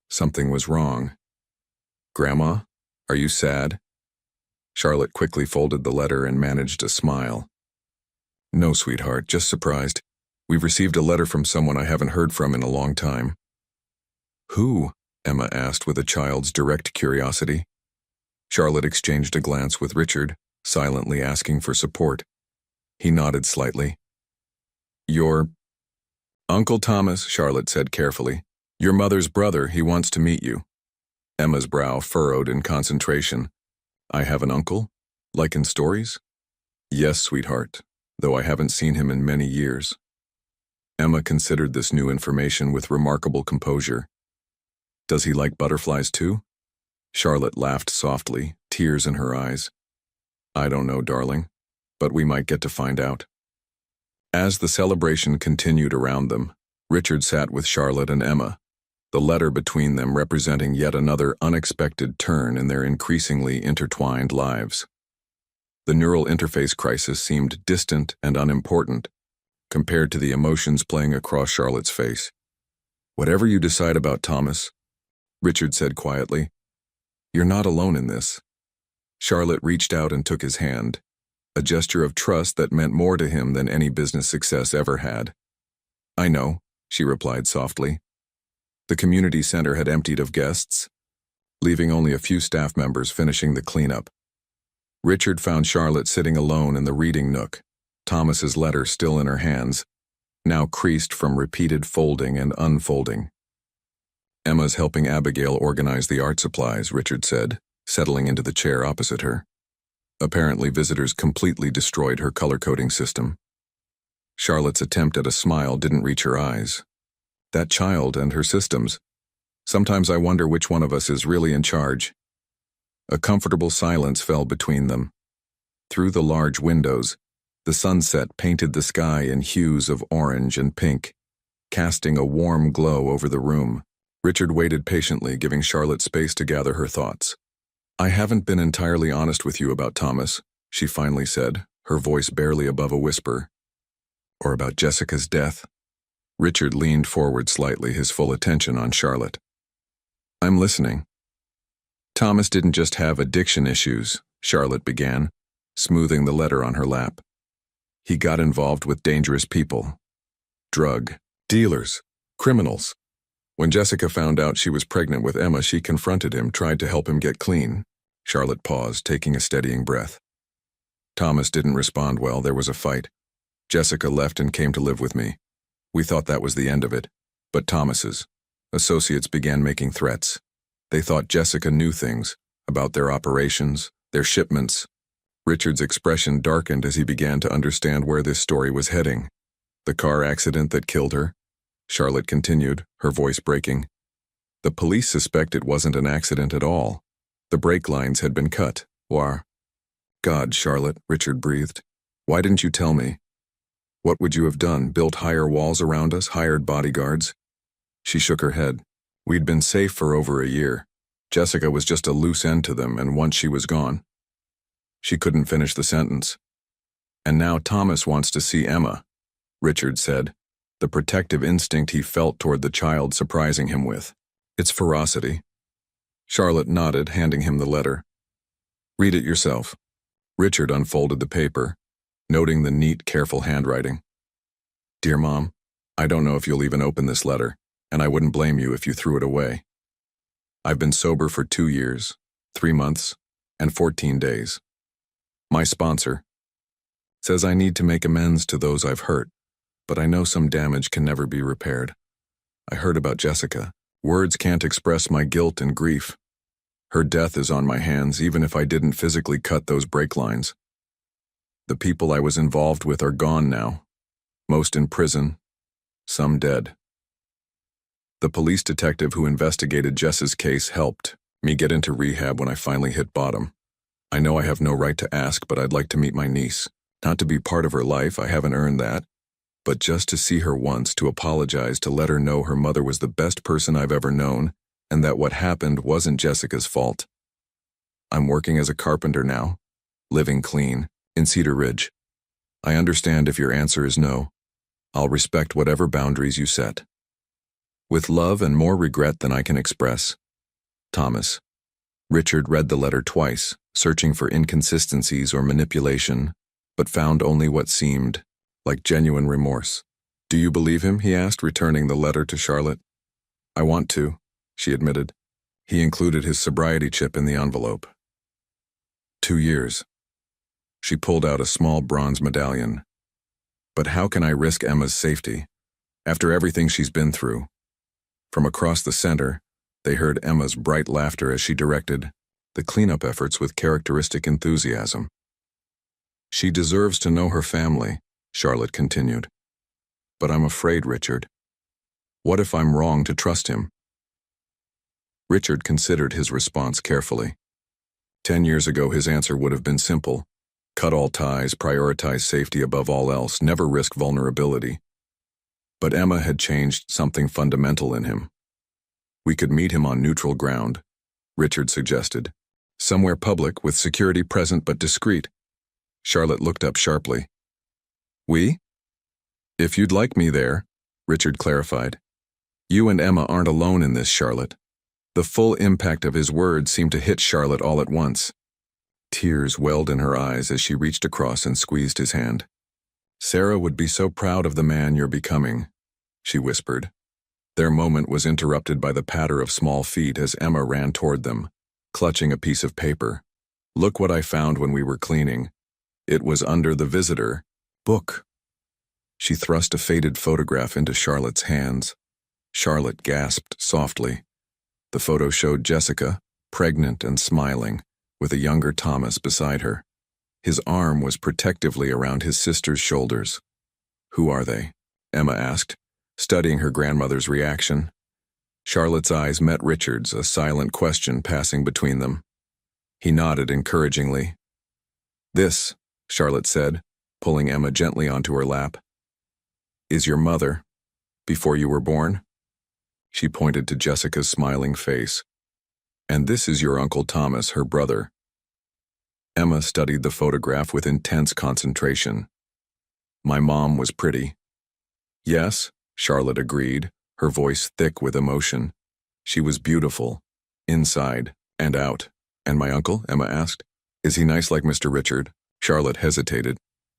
something was wrong. "Grandma, are you sad?" Charlotte quickly folded the letter and managed a smile. "No, sweetheart, just surprised. We've received a letter from someone I haven't heard from in a long time." "Who?" Emma asked with a child's direct curiosity. Charlotte exchanged a glance with Richard, silently asking for support. He nodded slightly. "Your Uncle Thomas," Charlotte said carefully. "Your mother's brother, he wants to meet you." Emma's brow furrowed in concentration. "I have an uncle? Like in stories?" "Yes, sweetheart, though I haven't seen him in many years." Emma considered this new information with remarkable composure. "Does he like butterflies too?" Charlotte laughed softly, tears in her eyes. "I don't know, darling, but we might get to find out." As the celebration continued around them, Richard sat with Charlotte and Emma, the letter between them representing yet another unexpected turn in their increasingly intertwined lives. The neural interface crisis seemed distant and unimportant compared to the emotions playing across Charlotte's face. "Whatever you decide about Thomas," Richard said quietly, "you're not alone in this." Charlotte reached out and took his hand, a gesture of trust that meant more to him than any business success ever had. "I know," she replied softly. The community center had emptied of guests, leaving only a few staff members finishing the cleanup. Richard found Charlotte sitting alone in the reading nook, Thomas's letter still in her hands, now creased from repeated folding and unfolding. "Emma's helping Abigail organize the art supplies," Richard said, settling into the chair opposite her. "Apparently visitors completely destroyed her color-coding system." Charlotte's attempt at a smile didn't reach her eyes. That child and her systems. Sometimes I wonder which one of us is really in charge. A comfortable silence fell between them. Through the large windows, the sunset painted the sky in hues of orange and pink, casting a warm glow over the room. Richard waited patiently, giving Charlotte space to gather her thoughts. "I haven't been entirely honest with you about Thomas," she finally said, her voice barely above a whisper. "Or about Jessica's death." Richard leaned forward slightly, his full attention on Charlotte. "I'm listening." Thomas didn't just have addiction issues, Charlotte began, smoothing the letter on her lap. He got involved with dangerous people. Drug dealers, criminals. When Jessica found out she was pregnant with Emma, she confronted him, tried to help him get clean. Charlotte paused, taking a steadying breath. Thomas didn't respond well. There was a fight. Jessica left and came to live with me. We thought that was the end of it. But Thomas's associates began making threats. They thought Jessica knew things about their operations, their shipments. Richard's expression darkened as he began to understand where this story was heading. The car accident that killed her, Charlotte continued, her voice breaking. The police suspect it wasn't an accident at all. The brake lines had been cut. God, Charlotte, Richard breathed. Why didn't you tell me? What would you have done? Built higher walls around us, hired bodyguards? She shook her head. We'd been safe for over a year. Jessica was just a loose end to them, and once she was gone. She couldn't finish the sentence. And now Thomas wants to see Emma, Richard said, the protective instinct he felt toward the child surprising him with. It's ferocity. Charlotte nodded, handing him the letter. Read it yourself. Richard unfolded the paper, noting the neat, careful handwriting. Dear Mom, I don't know if you'll even open this letter, and I wouldn't blame you if you threw it away. I've been sober for 2 years, 3 months, and 14 days. My sponsor says I need to make amends to those I've hurt, but I know some damage can never be repaired. I heard about Jessica. Words can't express my guilt and grief. Her death is on my hands, even if I didn't physically cut those brake lines. The people I was involved with are gone now, most in prison, some dead. The police detective who investigated Jess's case helped me get into rehab when I finally hit bottom. I know I have no right to ask, but I'd like to meet my niece. Not to be part of her life, I haven't earned that. But just to see her once, to apologize, to let her know her mother was the best person I've ever known, and that what happened wasn't Jessica's fault. I'm working as a carpenter now, living clean, in Cedar Ridge. I understand if your answer is no. I'll respect whatever boundaries you set. With love and more regret than I can express, Thomas. Richard read the letter twice, searching for inconsistencies or manipulation, but found only what seemed like genuine remorse. Do you believe him? He asked, returning the letter to Charlotte. I want to, she admitted. He included his sobriety chip in the envelope. 2 years. She pulled out a small bronze medallion. But how can I risk Emma's safety, after everything she's been through? From across the center, they heard Emma's bright laughter as she directed the cleanup efforts with characteristic enthusiasm. She deserves to know her family, Charlotte continued. But I'm afraid, Richard. What if I'm wrong to trust him? Richard considered his response carefully. 10 years ago, his answer would have been simple. Cut all ties, prioritize safety above all else, never risk vulnerability. But Emma had changed something fundamental in him. We could meet him on neutral ground, Richard suggested. Somewhere public, with security present but discreet. Charlotte looked up sharply. We? If you'd like me there, Richard clarified. You and Emma aren't alone in this, Charlotte. The full impact of his words seemed to hit Charlotte all at once. Tears welled in her eyes as she reached across and squeezed his hand. Sarah would be so proud of the man you're becoming, she whispered. Their moment was interrupted by the patter of small feet as Emma ran toward them, clutching a piece of paper. Look what I found when we were cleaning. It was under the visitor book. She thrust a faded photograph into Charlotte's hands. Charlotte gasped softly. The photo showed Jessica, pregnant and smiling, with a younger Thomas beside her. His arm was protectively around his sister's shoulders. Who are they? Emma asked, studying her grandmother's reaction. Charlotte's eyes met Richard's, a silent question passing between them. He nodded encouragingly. This, Charlotte said, pulling Emma gently onto her lap, is your mother, before you were born? She pointed to Jessica's smiling face. And this is your Uncle Thomas, her brother. Emma studied the photograph with intense concentration. My mom was pretty. Yes, Charlotte agreed, her voice thick with emotion. She was beautiful, inside, And out. And my uncle? Emma asked. Is he nice like Mr. Richard? Charlotte hesitated,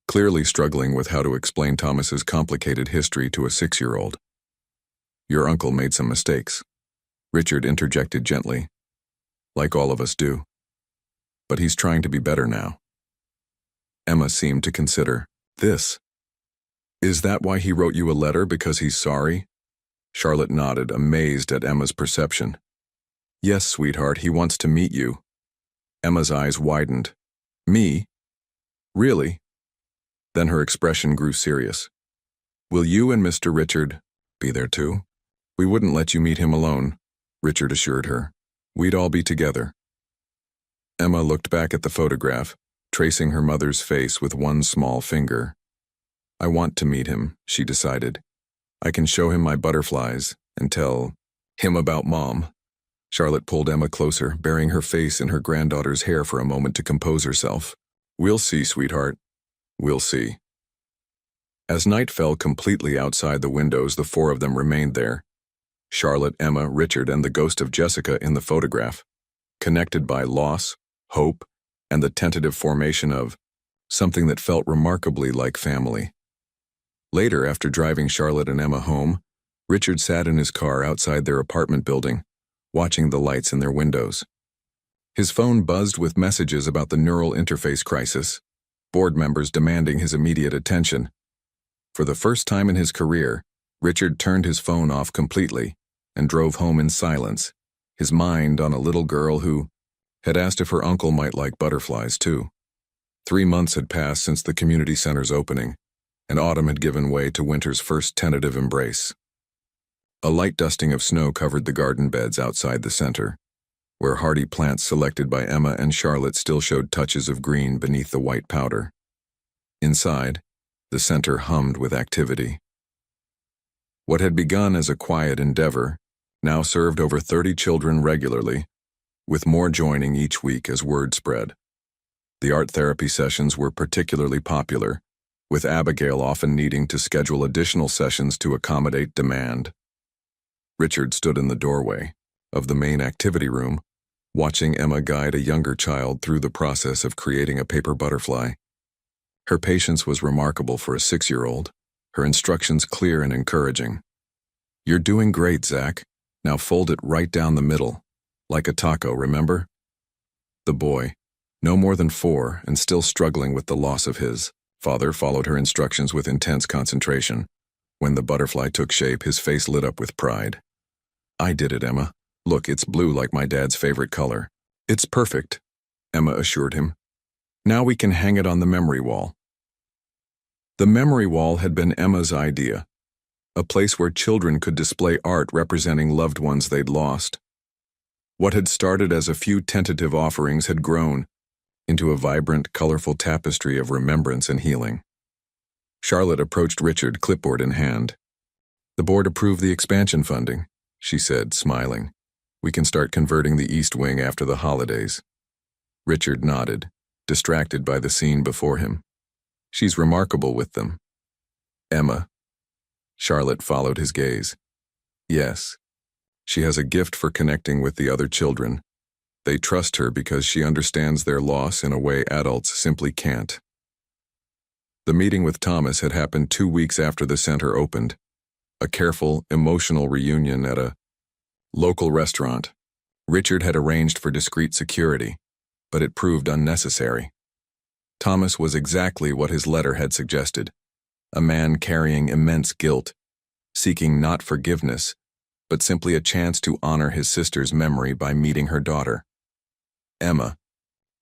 clearly struggling with how to explain Thomas's complicated history to a 6-year-old. Your uncle made some mistakes. Richard interjected gently. Like all of us do. But he's trying to be better now. Emma seemed to consider. This. Is that why he wrote you a letter, because he's sorry? Charlotte nodded, amazed at Emma's perception. Yes, sweetheart, he wants to meet you. Emma's eyes widened. Me? Really? Then her expression grew serious. Will you and Mr. Richard be there too? We wouldn't let you meet him alone, Richard assured her. We'd all be together. Emma looked back at the photograph, tracing her mother's face with one small finger. I want to meet him, she decided. I can show him my butterflies and tell him about Mom. Charlotte pulled Emma closer, burying her face in her granddaughter's hair for a moment to compose herself. We'll see, sweetheart. We'll see. As night fell completely outside the windows, the four of them remained there. Charlotte, Emma, Richard, and the ghost of Jessica in the photograph, connected by loss, hope, and the tentative formation of something that felt remarkably like family. Later, after driving Charlotte and Emma home, Richard sat in his car outside their apartment building, watching the lights in their windows. His phone buzzed with messages about the neural interface crisis, board members demanding his immediate attention. For the first time in his career, Richard turned his phone off completely and drove home in silence, his mind on a little girl who had asked if her uncle might like butterflies too. 3 months had passed since the community center's opening, and autumn had given way to winter's first tentative embrace. A light dusting of snow covered the garden beds outside the center, where hardy plants selected by Emma and Charlotte still showed touches of green beneath the white powder. Inside, the center hummed with activity. What had begun as a quiet endeavor now served over 30 children regularly, with more joining each week as word spread. The art therapy sessions were particularly popular, with Abigail often needing to schedule additional sessions to accommodate demand. Richard stood in the doorway of the main activity room, watching Emma guide a younger child through the process of creating a paper butterfly. Her patience was remarkable for a 6-year-old, her instructions clear and encouraging. You're doing great, Zach. Now fold it right down the middle, like a taco, remember? The boy, no more than 4 and still struggling with the loss of his father, followed her instructions with intense concentration. When the butterfly took shape, his face lit up with pride. I did it, Emma. Look, it's blue like my dad's favorite color. It's perfect, Emma assured him. Now we can hang it on the memory wall. The memory wall had been Emma's idea, a place where children could display art representing loved ones they'd lost. What had started as a few tentative offerings had grown into a vibrant, colorful tapestry of remembrance and healing. Charlotte approached Richard, clipboard in hand. The board approved the expansion funding, she said, smiling. We can start converting the East Wing after the holidays. Richard nodded, distracted by the scene before him. She's remarkable with them. Emma. Charlotte followed his gaze. Yes. She has a gift for connecting with the other children. They trust her because she understands their loss in a way adults simply can't. The meeting with Thomas had happened 2 weeks after the center opened, a careful, emotional reunion at a local restaurant. Richard had arranged for discreet security, but it proved unnecessary. Thomas was exactly what his letter had suggested, a man carrying immense guilt, seeking not forgiveness, but simply a chance to honor his sister's memory by meeting her daughter. Emma,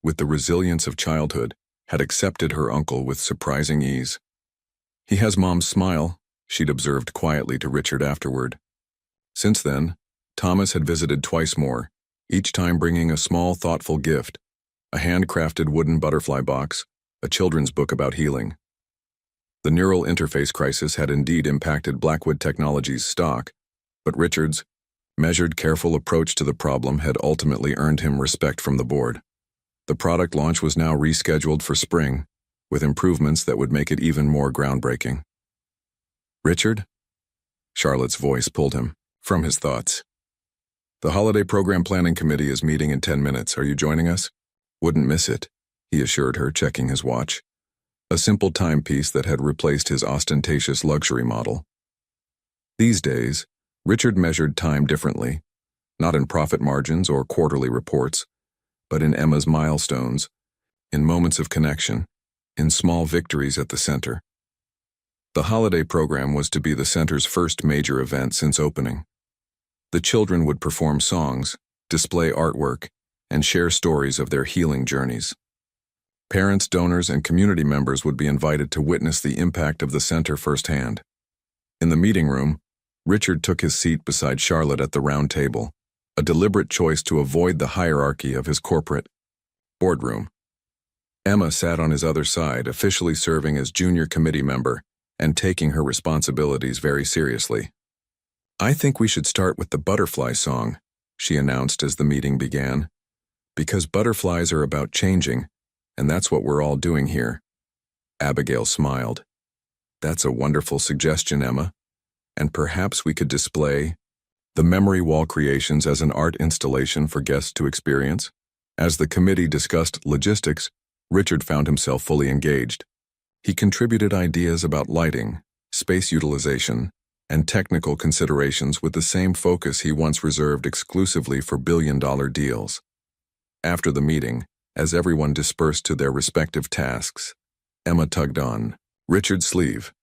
with the resilience of childhood, had accepted her uncle with surprising ease. He has Mom's smile, she'd observed quietly to Richard afterward. Since then, Thomas had visited twice more, each time bringing a small, thoughtful gift, a handcrafted wooden butterfly box, a children's book about healing. The neural interface crisis had indeed impacted Blackwood Technologies' stock, but Richard's measured, careful approach to the problem had ultimately earned him respect from the board. The product launch was now rescheduled for spring, with improvements that would make it even more groundbreaking. Richard? Charlotte's voice pulled him from his thoughts. The Holiday Program Planning Committee is meeting in 10 minutes. Are you joining us? Wouldn't miss it, he assured her, checking his watch. A simple timepiece that had replaced his ostentatious luxury model. These days, Richard measured time differently, not in profit margins or quarterly reports, but in Emma's milestones, in moments of connection, in small victories at the center. The holiday program was to be the center's first major event since opening. The children would perform songs, display artwork, and share stories of their healing journeys. Parents, donors, and community members would be invited to witness the impact of the center firsthand. In the meeting room, Richard took his seat beside Charlotte at the round table, a deliberate choice to avoid the hierarchy of his corporate boardroom. Emma sat on his other side, officially serving as junior committee member and taking her responsibilities very seriously. "I think we should start with the butterfly song," she announced as the meeting began, "because butterflies are about changing, and that's what we're all doing here." Abigail smiled. "That's a wonderful suggestion, Emma, and perhaps we could display the memory wall creations as an art installation for guests to experience." As the committee discussed logistics, Richard found himself fully engaged. He contributed ideas about lighting, space utilization, and technical considerations with the same focus he once reserved exclusively for billion-dollar deals. After the meeting, as everyone dispersed to their respective tasks, Emma tugged on Richard's sleeve.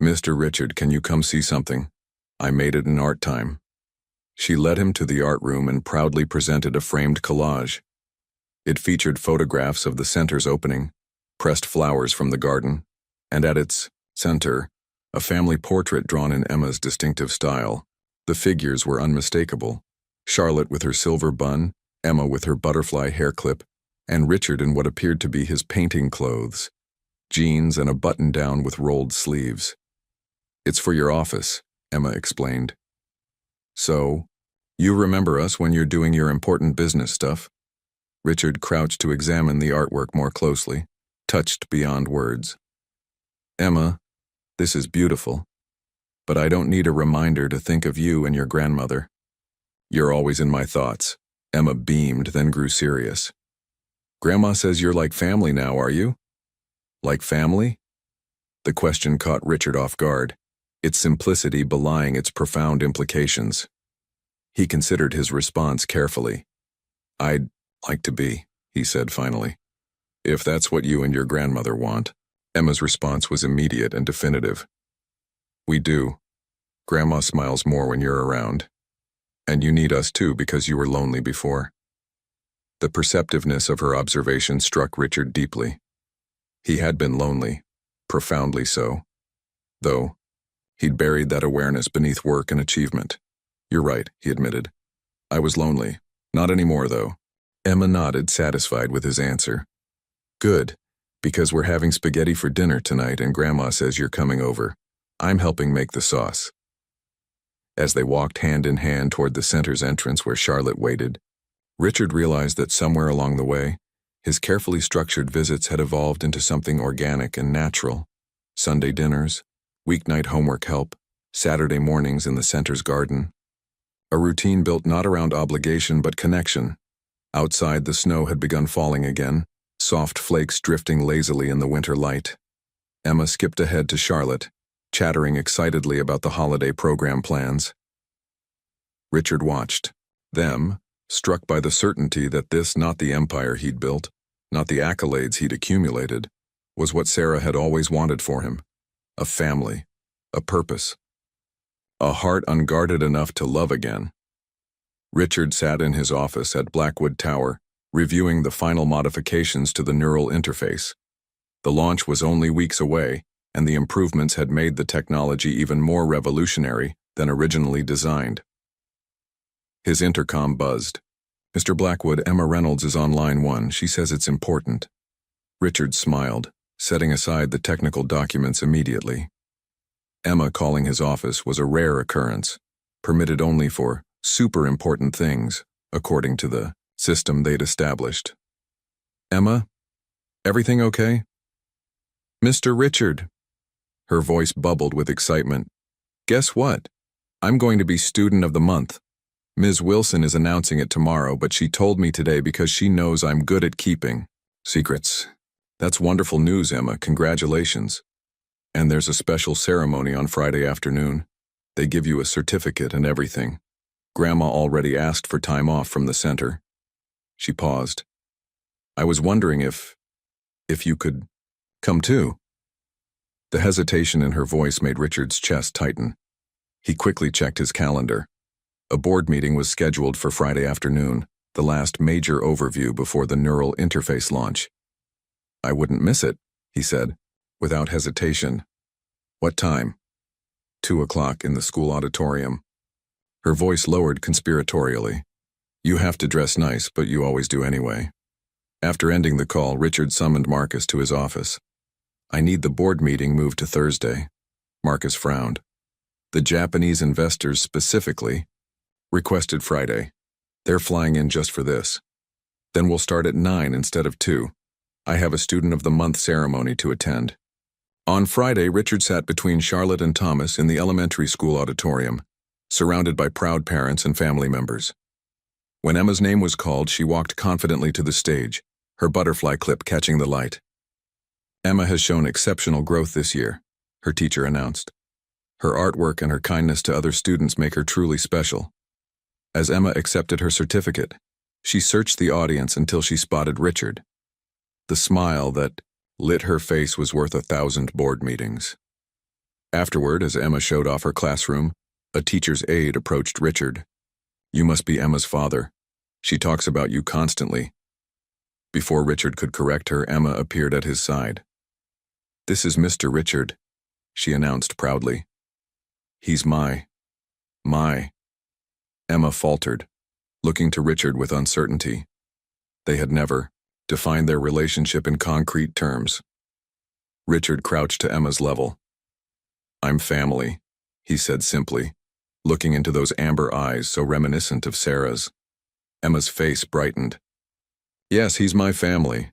"Mr. Richard, can you come see something? I made it in art time." She led him to the art room and proudly presented a framed collage. It featured photographs of the center's opening, pressed flowers from the garden, and at its center, a family portrait drawn in Emma's distinctive style. The figures were unmistakable: Charlotte with her silver bun, Emma with her butterfly hair clip, and Richard in what appeared to be his painting clothes, jeans and a button-down with rolled sleeves. "It's for your office," Emma explained. "So, you remember us when you're doing your important business stuff?" Richard crouched to examine the artwork more closely, touched beyond words. "Emma, this is beautiful, but I don't need a reminder to think of you and your grandmother. You're always in my thoughts." Emma beamed, then grew serious. "Grandma says you're like family now, are you?" "Like family?" The question caught Richard off guard, its simplicity belying its profound implications. He considered his response carefully. "I'd like to be," he said finally. "If that's what you and your grandmother want." Emma's response was immediate and definitive. "We do. Grandma smiles more when you're around. And you need us too because you were lonely before." The perceptiveness of her observation struck Richard deeply. He had been lonely, profoundly so. Though, he'd buried that awareness beneath work and achievement. "You're right," he admitted. "I was lonely. Not anymore, though." Emma nodded, satisfied with his answer. "Good, because we're having spaghetti for dinner tonight and Grandma says you're coming over. I'm helping make the sauce." As they walked hand in hand toward the center's entrance where Charlotte waited, Richard realized that somewhere along the way, his carefully structured visits had evolved into something organic and natural. Sunday dinners, weeknight homework help, Saturday mornings in the center's garden. A routine built not around obligation but connection. Outside, the snow had begun falling again, soft flakes drifting lazily in the winter light. Emma skipped ahead to Charlotte, chattering excitedly about the holiday program plans. Richard watched them, struck by the certainty that this, not the empire he'd built, not the accolades he'd accumulated, was what Sarah had always wanted for him: a family, a purpose, a heart unguarded enough to love again. Richard sat in his office at Blackwood Tower, reviewing the final modifications to the neural interface. The launch was only weeks away, and the improvements had made the technology even more revolutionary than originally designed. His intercom buzzed. "Mr. Blackwood, Emma Reynolds is on line 1. She says it's important." Richard smiled, setting aside the technical documents immediately. Emma calling his office was a rare occurrence, permitted only for super important things, according to the system they'd established. "Emma, everything okay?" "Mr. Richard." Her voice bubbled with excitement. "Guess what? I'm going to be Student of the Month." Ms. Wilson is announcing it tomorrow, but she told me today because she knows I'm good at keeping secrets. That's wonderful news, Emma. Congratulations. And there's a special ceremony on Friday afternoon. They give you a certificate and everything. Grandma already asked for time off from the center. She paused. I was wondering if you could come too. The hesitation in her voice made Richard's chest tighten. He quickly checked his calendar. A board meeting was scheduled for Friday afternoon, the last major overview before the neural interface launch. I wouldn't miss it, he said, without hesitation. What time? 2:00 in the school auditorium. Her voice lowered conspiratorially. You have to dress nice, but you always do anyway. After ending the call, Richard summoned Marcus to his office. I need the board meeting moved to Thursday. Marcus frowned. The Japanese investors specifically requested Friday. They're flying in just for this. Then we'll start at 9 instead of 2. I have a student of the month ceremony to attend. On Friday, Richard sat between Charlotte and Thomas in the elementary school auditorium, surrounded by proud parents and family members. When Emma's name was called, she walked confidently to the stage, her butterfly clip catching the light. Emma has shown exceptional growth this year, her teacher announced. Her artwork and her kindness to other students make her truly special. As Emma accepted her certificate, she searched the audience until she spotted Richard. The smile that lit her face was worth 1,000 board meetings. Afterward, as Emma showed off her classroom, a teacher's aide approached Richard. You must be Emma's father. She talks about you constantly. Before Richard could correct her, Emma appeared at his side. This is Mr. Richard, she announced proudly. He's my. Emma faltered, looking to Richard with uncertainty. They had never defined their relationship in concrete terms. Richard crouched to Emma's level. I'm family, he said simply, looking into those amber eyes so reminiscent of Sarah's. Emma's face brightened. Yes, he's my family.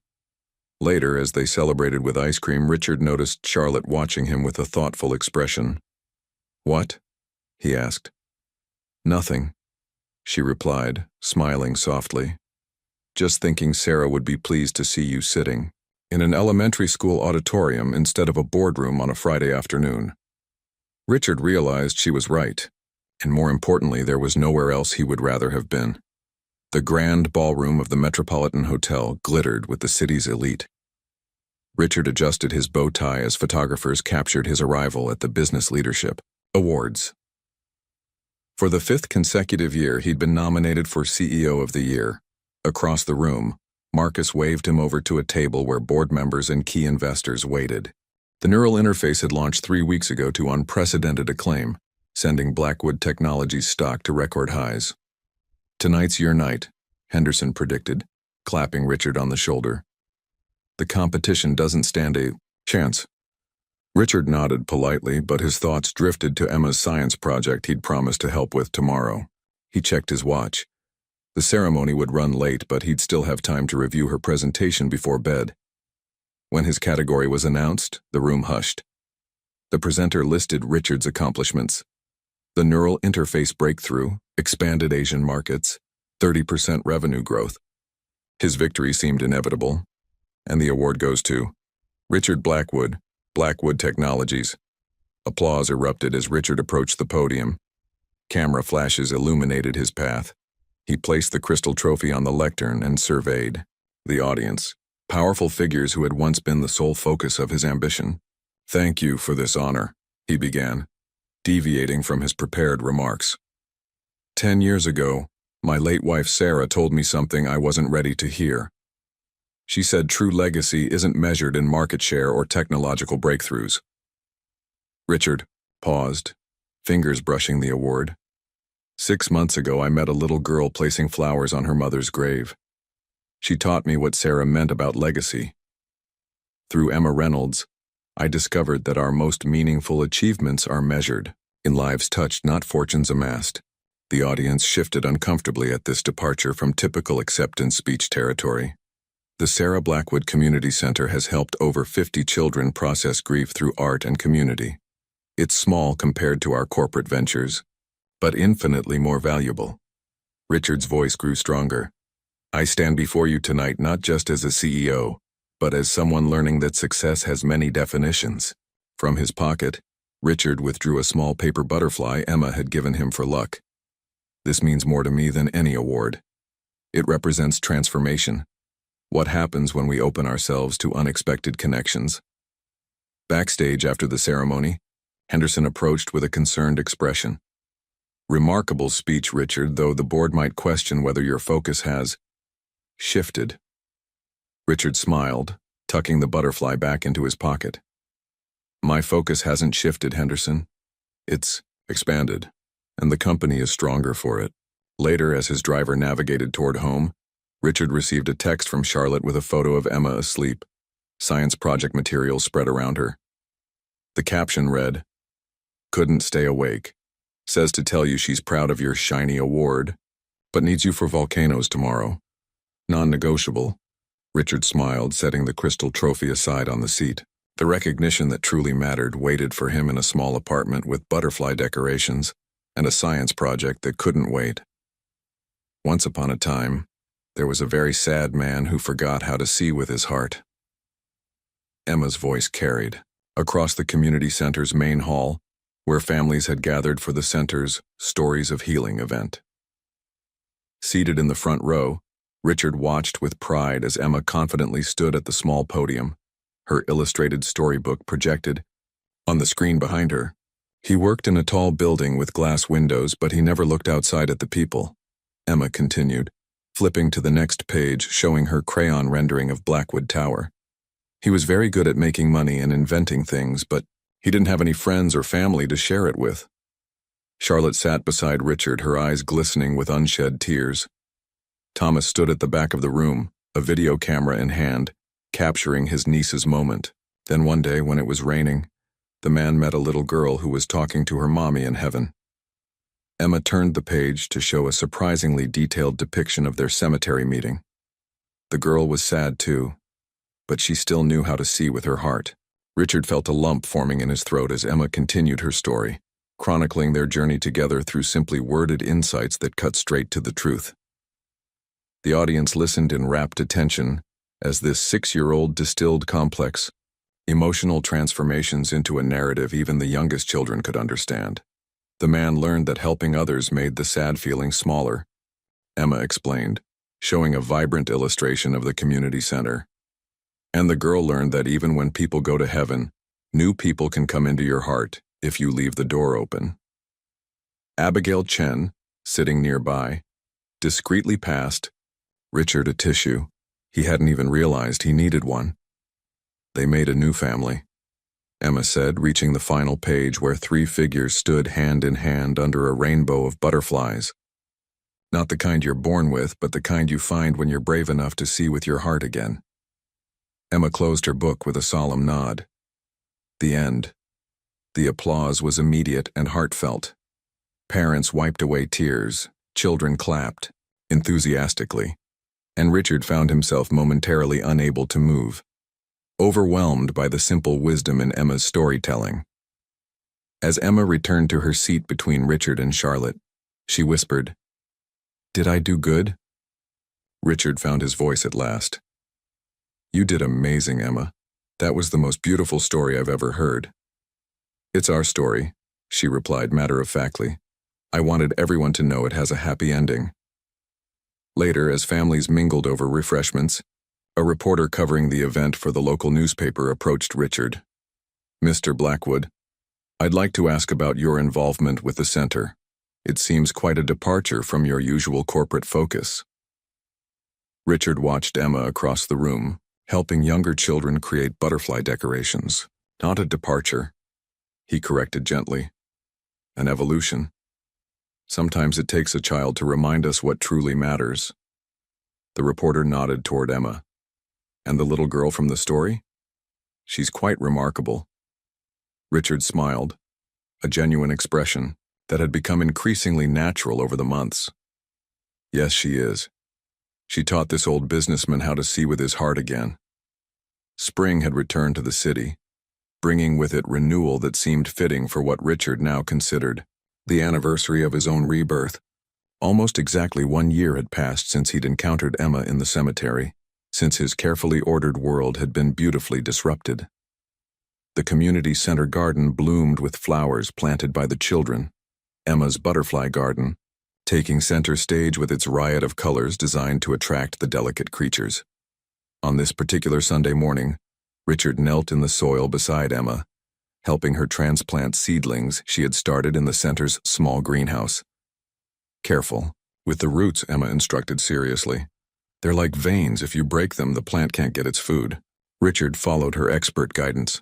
Later, as they celebrated with ice cream, Richard noticed Charlotte watching him with a thoughtful expression. What? He asked. Nothing, she replied, smiling softly. Just thinking Sarah would be pleased to see you sitting in an elementary school auditorium instead of a boardroom on a Friday afternoon. Richard realized she was right, and more importantly, there was nowhere else he would rather have been. The grand ballroom of the Metropolitan Hotel glittered with the city's elite. Richard adjusted his bow tie as photographers captured his arrival at the Business Leadership Awards. For the 5th consecutive year, he'd been nominated for CEO of the Year. Across the room, Marcus waved him over to a table where board members and key investors waited. The neural interface had launched 3 weeks ago to unprecedented acclaim, sending Blackwood Technologies stock to record highs. Tonight's your night, Henderson predicted, clapping Richard on the shoulder. The competition doesn't stand a chance. Richard nodded politely, but his thoughts drifted to Emma's science project he'd promised to help with tomorrow. He checked his watch. The ceremony would run late, but he'd still have time to review her presentation before bed. When his category was announced, the room hushed. The presenter listed Richard's accomplishments. The neural interface breakthrough, expanded Asian markets, 30% revenue growth. His victory seemed inevitable, and the award goes to Richard Blackwood, Blackwood Technologies. Applause erupted as Richard approached the podium. Camera flashes illuminated his path. He placed the crystal trophy on the lectern and surveyed the audience, powerful figures who had once been the sole focus of his ambition. Thank you for this honor, he began, deviating from his prepared remarks. 10 years ago, my late wife Sarah told me something I wasn't ready to hear. She said true legacy isn't measured in market share or technological breakthroughs. Richard paused, fingers brushing the award. 6 months ago, I met a little girl placing flowers on her mother's grave. She taught me what Sarah meant about legacy. Through Emma Reynolds, I discovered that our most meaningful achievements are measured in lives touched, not fortunes amassed. The audience shifted uncomfortably at this departure from typical acceptance speech territory. The Sarah Blackwood Community Center has helped over 50 children process grief through art and community. It's small compared to our corporate ventures, but infinitely more valuable. Richard's voice grew stronger. I stand before you tonight not just as a CEO, but as someone learning that success has many definitions. From his pocket, Richard withdrew a small paper butterfly Emma had given him for luck. This means more to me than any award. It represents transformation. What happens when we open ourselves to unexpected connections? Backstage after the ceremony, Henderson approached with a concerned expression. Remarkable speech, Richard, though the board might question whether your focus has shifted. Richard smiled, tucking the butterfly back into his pocket. My focus hasn't shifted, Henderson. It's expanded, and the company is stronger for it. Later, as his driver navigated toward home, Richard received a text from Charlotte with a photo of Emma asleep, science project materials spread around her. The caption read, "Couldn't stay awake. Says to tell you she's proud of your shiny award, but needs you for volcanoes tomorrow. Non-negotiable." Richard smiled, setting the crystal trophy aside on the seat. The recognition that truly mattered waited for him in a small apartment with butterfly decorations and a science project that couldn't wait. Once upon a time, there was a very sad man who forgot how to see with his heart. Emma's voice carried. Across the community center's main hall, where families had gathered for the center's Stories of Healing event. Seated in the front row, Richard watched with pride as Emma confidently stood at the small podium, her illustrated storybook projected on the screen behind her. He worked in a tall building with glass windows, but he never looked outside at the people. Emma continued, flipping to the next page showing her crayon rendering of Blackwood Tower. He was very good at making money and inventing things, but he didn't have any friends or family to share it with. Charlotte sat beside Richard, her eyes glistening with unshed tears. Thomas stood at the back of the room, a video camera in hand, capturing his niece's moment. Then one day, when it was raining, the man met a little girl who was talking to her mommy in heaven. Emma turned the page to show a surprisingly detailed depiction of their cemetery meeting. The girl was sad too, but she still knew how to see with her heart. Richard felt a lump forming in his throat as Emma continued her story, chronicling their journey together through simply worded insights that cut straight to the truth. The audience listened in rapt attention as this 6-year-old distilled complex emotional transformations into a narrative even the youngest children could understand. The man learned that helping others made the sad feelings smaller, Emma explained, showing a vibrant illustration of the community center. And the girl learned that even when people go to heaven, new people can come into your heart if you leave the door open. Abigail Chen, sitting nearby, discreetly passed Richard a tissue. He hadn't even realized he needed one. They made a new family, Emma said, reaching the final page where 3 figures stood hand in hand under a rainbow of butterflies. Not the kind you're born with, but the kind you find when you're brave enough to see with your heart again. Emma closed her book with a solemn nod. The end. The applause was immediate and heartfelt. Parents wiped away tears, children clapped, enthusiastically, and Richard found himself momentarily unable to move, overwhelmed by the simple wisdom in Emma's storytelling. As Emma returned to her seat between Richard and Charlotte, she whispered, "Did I do good?" Richard found his voice at last. "You did amazing, Emma. That was the most beautiful story I've ever heard." "It's our story," she replied matter-of-factly. "I wanted everyone to know it has a happy ending." Later, as families mingled over refreshments, a reporter covering the event for the local newspaper approached Richard. "Mr. Blackwood, I'd like to ask about your involvement with the center. It seems quite a departure from your usual corporate focus." Richard watched Emma across the room, helping younger children create butterfly decorations. "Not a departure," he corrected gently. "An evolution. Sometimes it takes a child to remind us what truly matters." The reporter nodded toward Emma. "And the little girl from the story? She's quite remarkable." Richard smiled, a genuine expression that had become increasingly natural over the months. "Yes, she is. She taught this old businessman how to see with his heart again." Spring had returned to the city, bringing with it renewal that seemed fitting for what Richard now considered the anniversary of his own rebirth. Almost exactly 1 year had passed since he'd encountered Emma in the cemetery, since his carefully ordered world had been beautifully disrupted. The community center garden bloomed with flowers planted by the children, Emma's butterfly garden, taking center stage with its riot of colors designed to attract the delicate creatures. On this particular Sunday morning, Richard knelt in the soil beside Emma, helping her transplant seedlings she had started in the center's small greenhouse. Careful with the roots, Emma instructed seriously. They're like veins. If you break them, the plant can't get its food. Richard followed her expert guidance,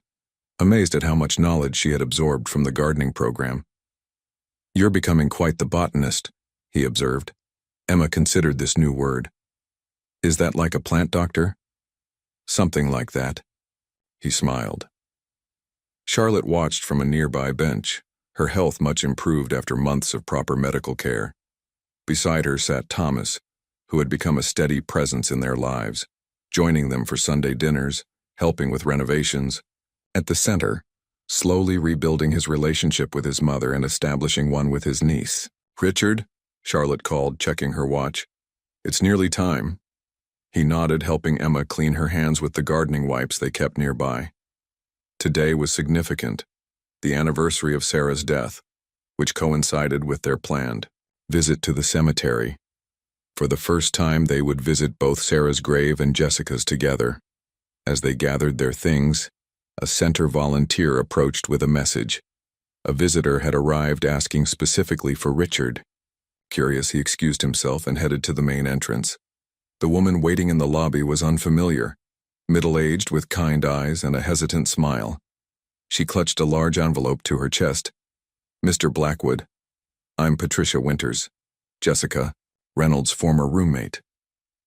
amazed at how much knowledge she had absorbed from the gardening program. You're becoming quite the botanist, he observed. Emma considered this new word. Is that like a plant doctor? Something like that. He smiled. Charlotte watched from a nearby bench, her health much improved after months of proper medical care. Beside her sat Thomas, who had become a steady presence in their lives, joining them for Sunday dinners, helping with renovations. At the center, slowly rebuilding his relationship with his mother and establishing one with his niece. Richard, Charlotte called, checking her watch. It's nearly time. He nodded, helping Emma clean her hands with the gardening wipes they kept nearby. Today was significant, the anniversary of Sarah's death, which coincided with their planned visit to the cemetery. For the first time, they would visit both Sarah's grave and Jessica's together. As they gathered their things, a center volunteer approached with a message. A visitor had arrived asking specifically for Richard. Curious, he excused himself and headed to the main entrance. The woman waiting in the lobby was unfamiliar, middle-aged with kind eyes and a hesitant smile. She clutched a large envelope to her chest. Mr. Blackwood, I'm Patricia Winters, Jessica, Reynolds' former roommate.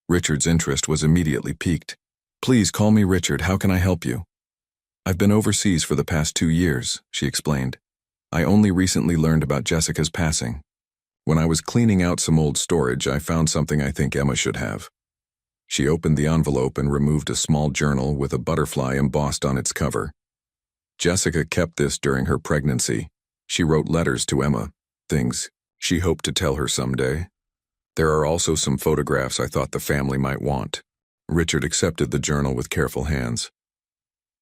Richard's interest was immediately piqued. Please call me Richard, how can I help you? I've been overseas for the past 2 years, she explained. I only recently learned about Jessica's passing. When I was cleaning out some old storage, I found something I think Emma should have. She opened the envelope and removed a small journal with a butterfly embossed on its cover. Jessica kept this during her pregnancy. She wrote letters to Emma, things she hoped to tell her someday. There are also some photographs I thought the family might want. Richard accepted the journal with careful hands.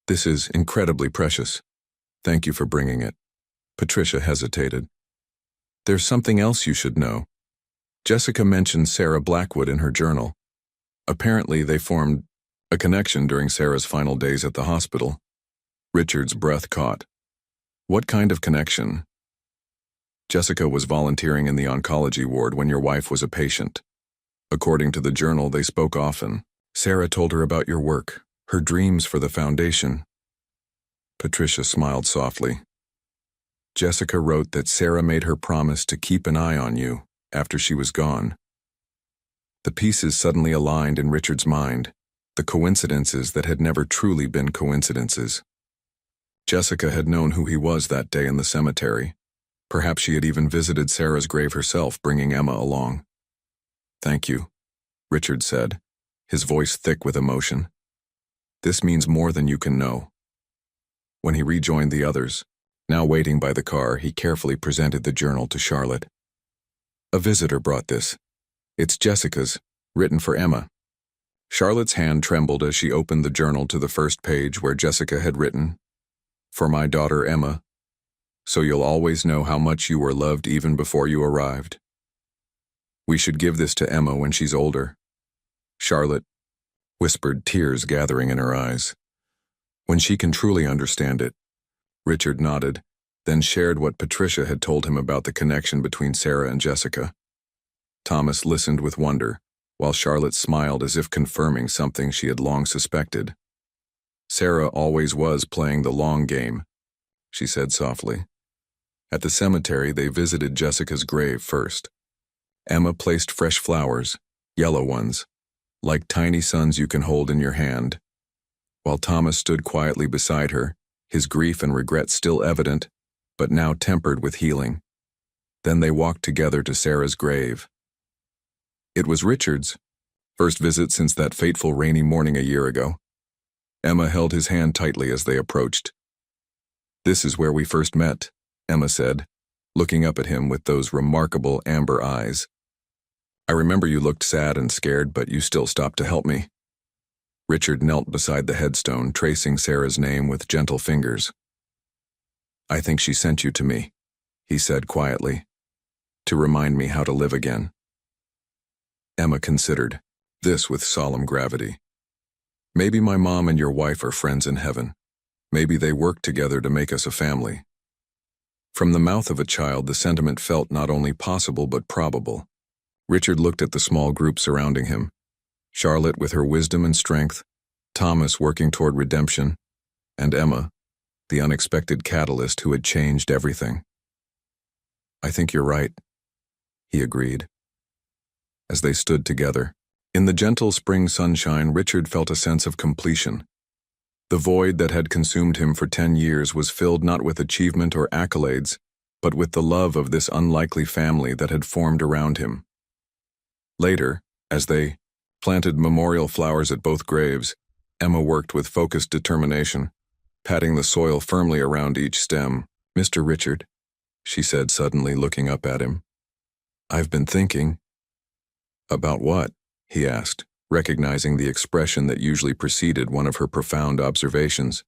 This is incredibly precious. Thank you for bringing it. Patricia hesitated. There's something else you should know. Jessica mentioned Sarah Blackwood in her journal. Apparently, they formed a connection during Sarah's final days at the hospital. Richard's breath caught. What kind of connection? Jessica was volunteering in the oncology ward when your wife was a patient. According to the journal, they spoke often. Sarah told her about your work, her dreams for the foundation. Patricia smiled softly. Jessica wrote that Sarah made her promise to keep an eye on you after she was gone. The pieces suddenly aligned in Richard's mind, the coincidences that had never truly been coincidences. Jessica had known who he was that day in the cemetery. Perhaps she had even visited Sarah's grave herself, bringing Emma along. Thank you, Richard said, his voice thick with emotion. This means more than you can know. When he rejoined the others, now waiting by the car, he carefully presented the journal to Charlotte. A visitor brought this. It's Jessica's, written for Emma. Charlotte's hand trembled as she opened the journal to the first page where Jessica had written, For my daughter Emma, so you'll always know how much you were loved even before you arrived. We should give this to Emma when she's older. Charlotte whispered, tears gathering in her eyes. When she can truly understand it. Richard nodded, then shared what Patricia had told him about the connection between Sarah and Jessica. Thomas listened with wonder, while Charlotte smiled as if confirming something she had long suspected. Sarah always was playing the long game, she said softly. At the cemetery, they visited Jessica's grave first. Emma placed fresh flowers, yellow ones, like tiny suns you can hold in your hand. While Thomas stood quietly beside her, his grief and regret still evident, but now tempered with healing. Then they walked together to Sarah's grave. It was Richard's first visit since that fateful rainy morning a year ago. Emma held his hand tightly as they approached. This is where we first met, Emma said, looking up at him with those remarkable amber eyes. I remember you looked sad and scared, but you still stopped to help me." Richard knelt beside the headstone, tracing Sarah's name with gentle fingers. "I think she sent you to me," he said quietly, "to remind me how to live again." Emma considered, this with solemn gravity. "Maybe my mom and your wife are friends in heaven. Maybe they work together to make us a family." From the mouth of a child, the sentiment felt not only possible but probable. Richard looked at the small group surrounding him. Charlotte with her wisdom and strength, Thomas working toward redemption, and Emma, the unexpected catalyst who had changed everything. "I think you're right," he agreed. As they stood together, in the gentle spring sunshine, Richard felt a sense of completion. The void that had consumed him for 10 years was filled not with achievement or accolades, but with the love of this unlikely family that had formed around him. Later, as they planted memorial flowers at both graves, Emma worked with focused determination, patting the soil firmly around each stem. "Mr. Richard," she said suddenly, looking up at him, "I've been thinking." "About what?" he asked, recognizing the expression that usually preceded one of her profound observations.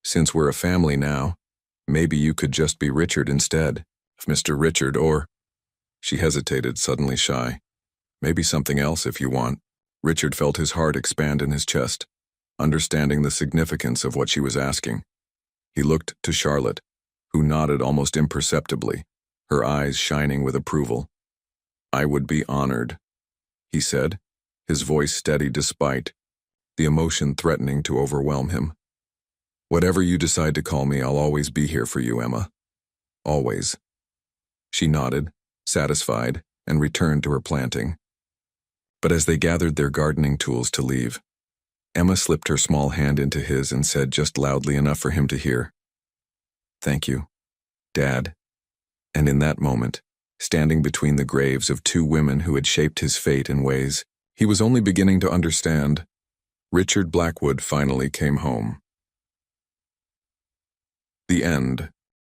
"Since we're a family now, maybe you could just be Richard instead of Mr. Richard, or—" She hesitated, suddenly shy. "Maybe something else if you want." Richard felt his heart expand in his chest, understanding the significance of what she was asking. He looked to Charlotte, who nodded almost imperceptibly, her eyes shining with approval. "I would be honored," he said, his voice steady despite the emotion threatening to overwhelm him. "Whatever you decide to call me, I'll always be here for you, Emma. Always." She nodded, satisfied, and returned to her planting. But as they gathered their gardening tools to leave, Emma slipped her small hand into his and said just loudly enough for him to hear, "Thank you, Dad." And in that moment, standing between the graves of two women who had shaped his fate in ways he was only beginning to understand, Richard Blackwood finally came home. The end.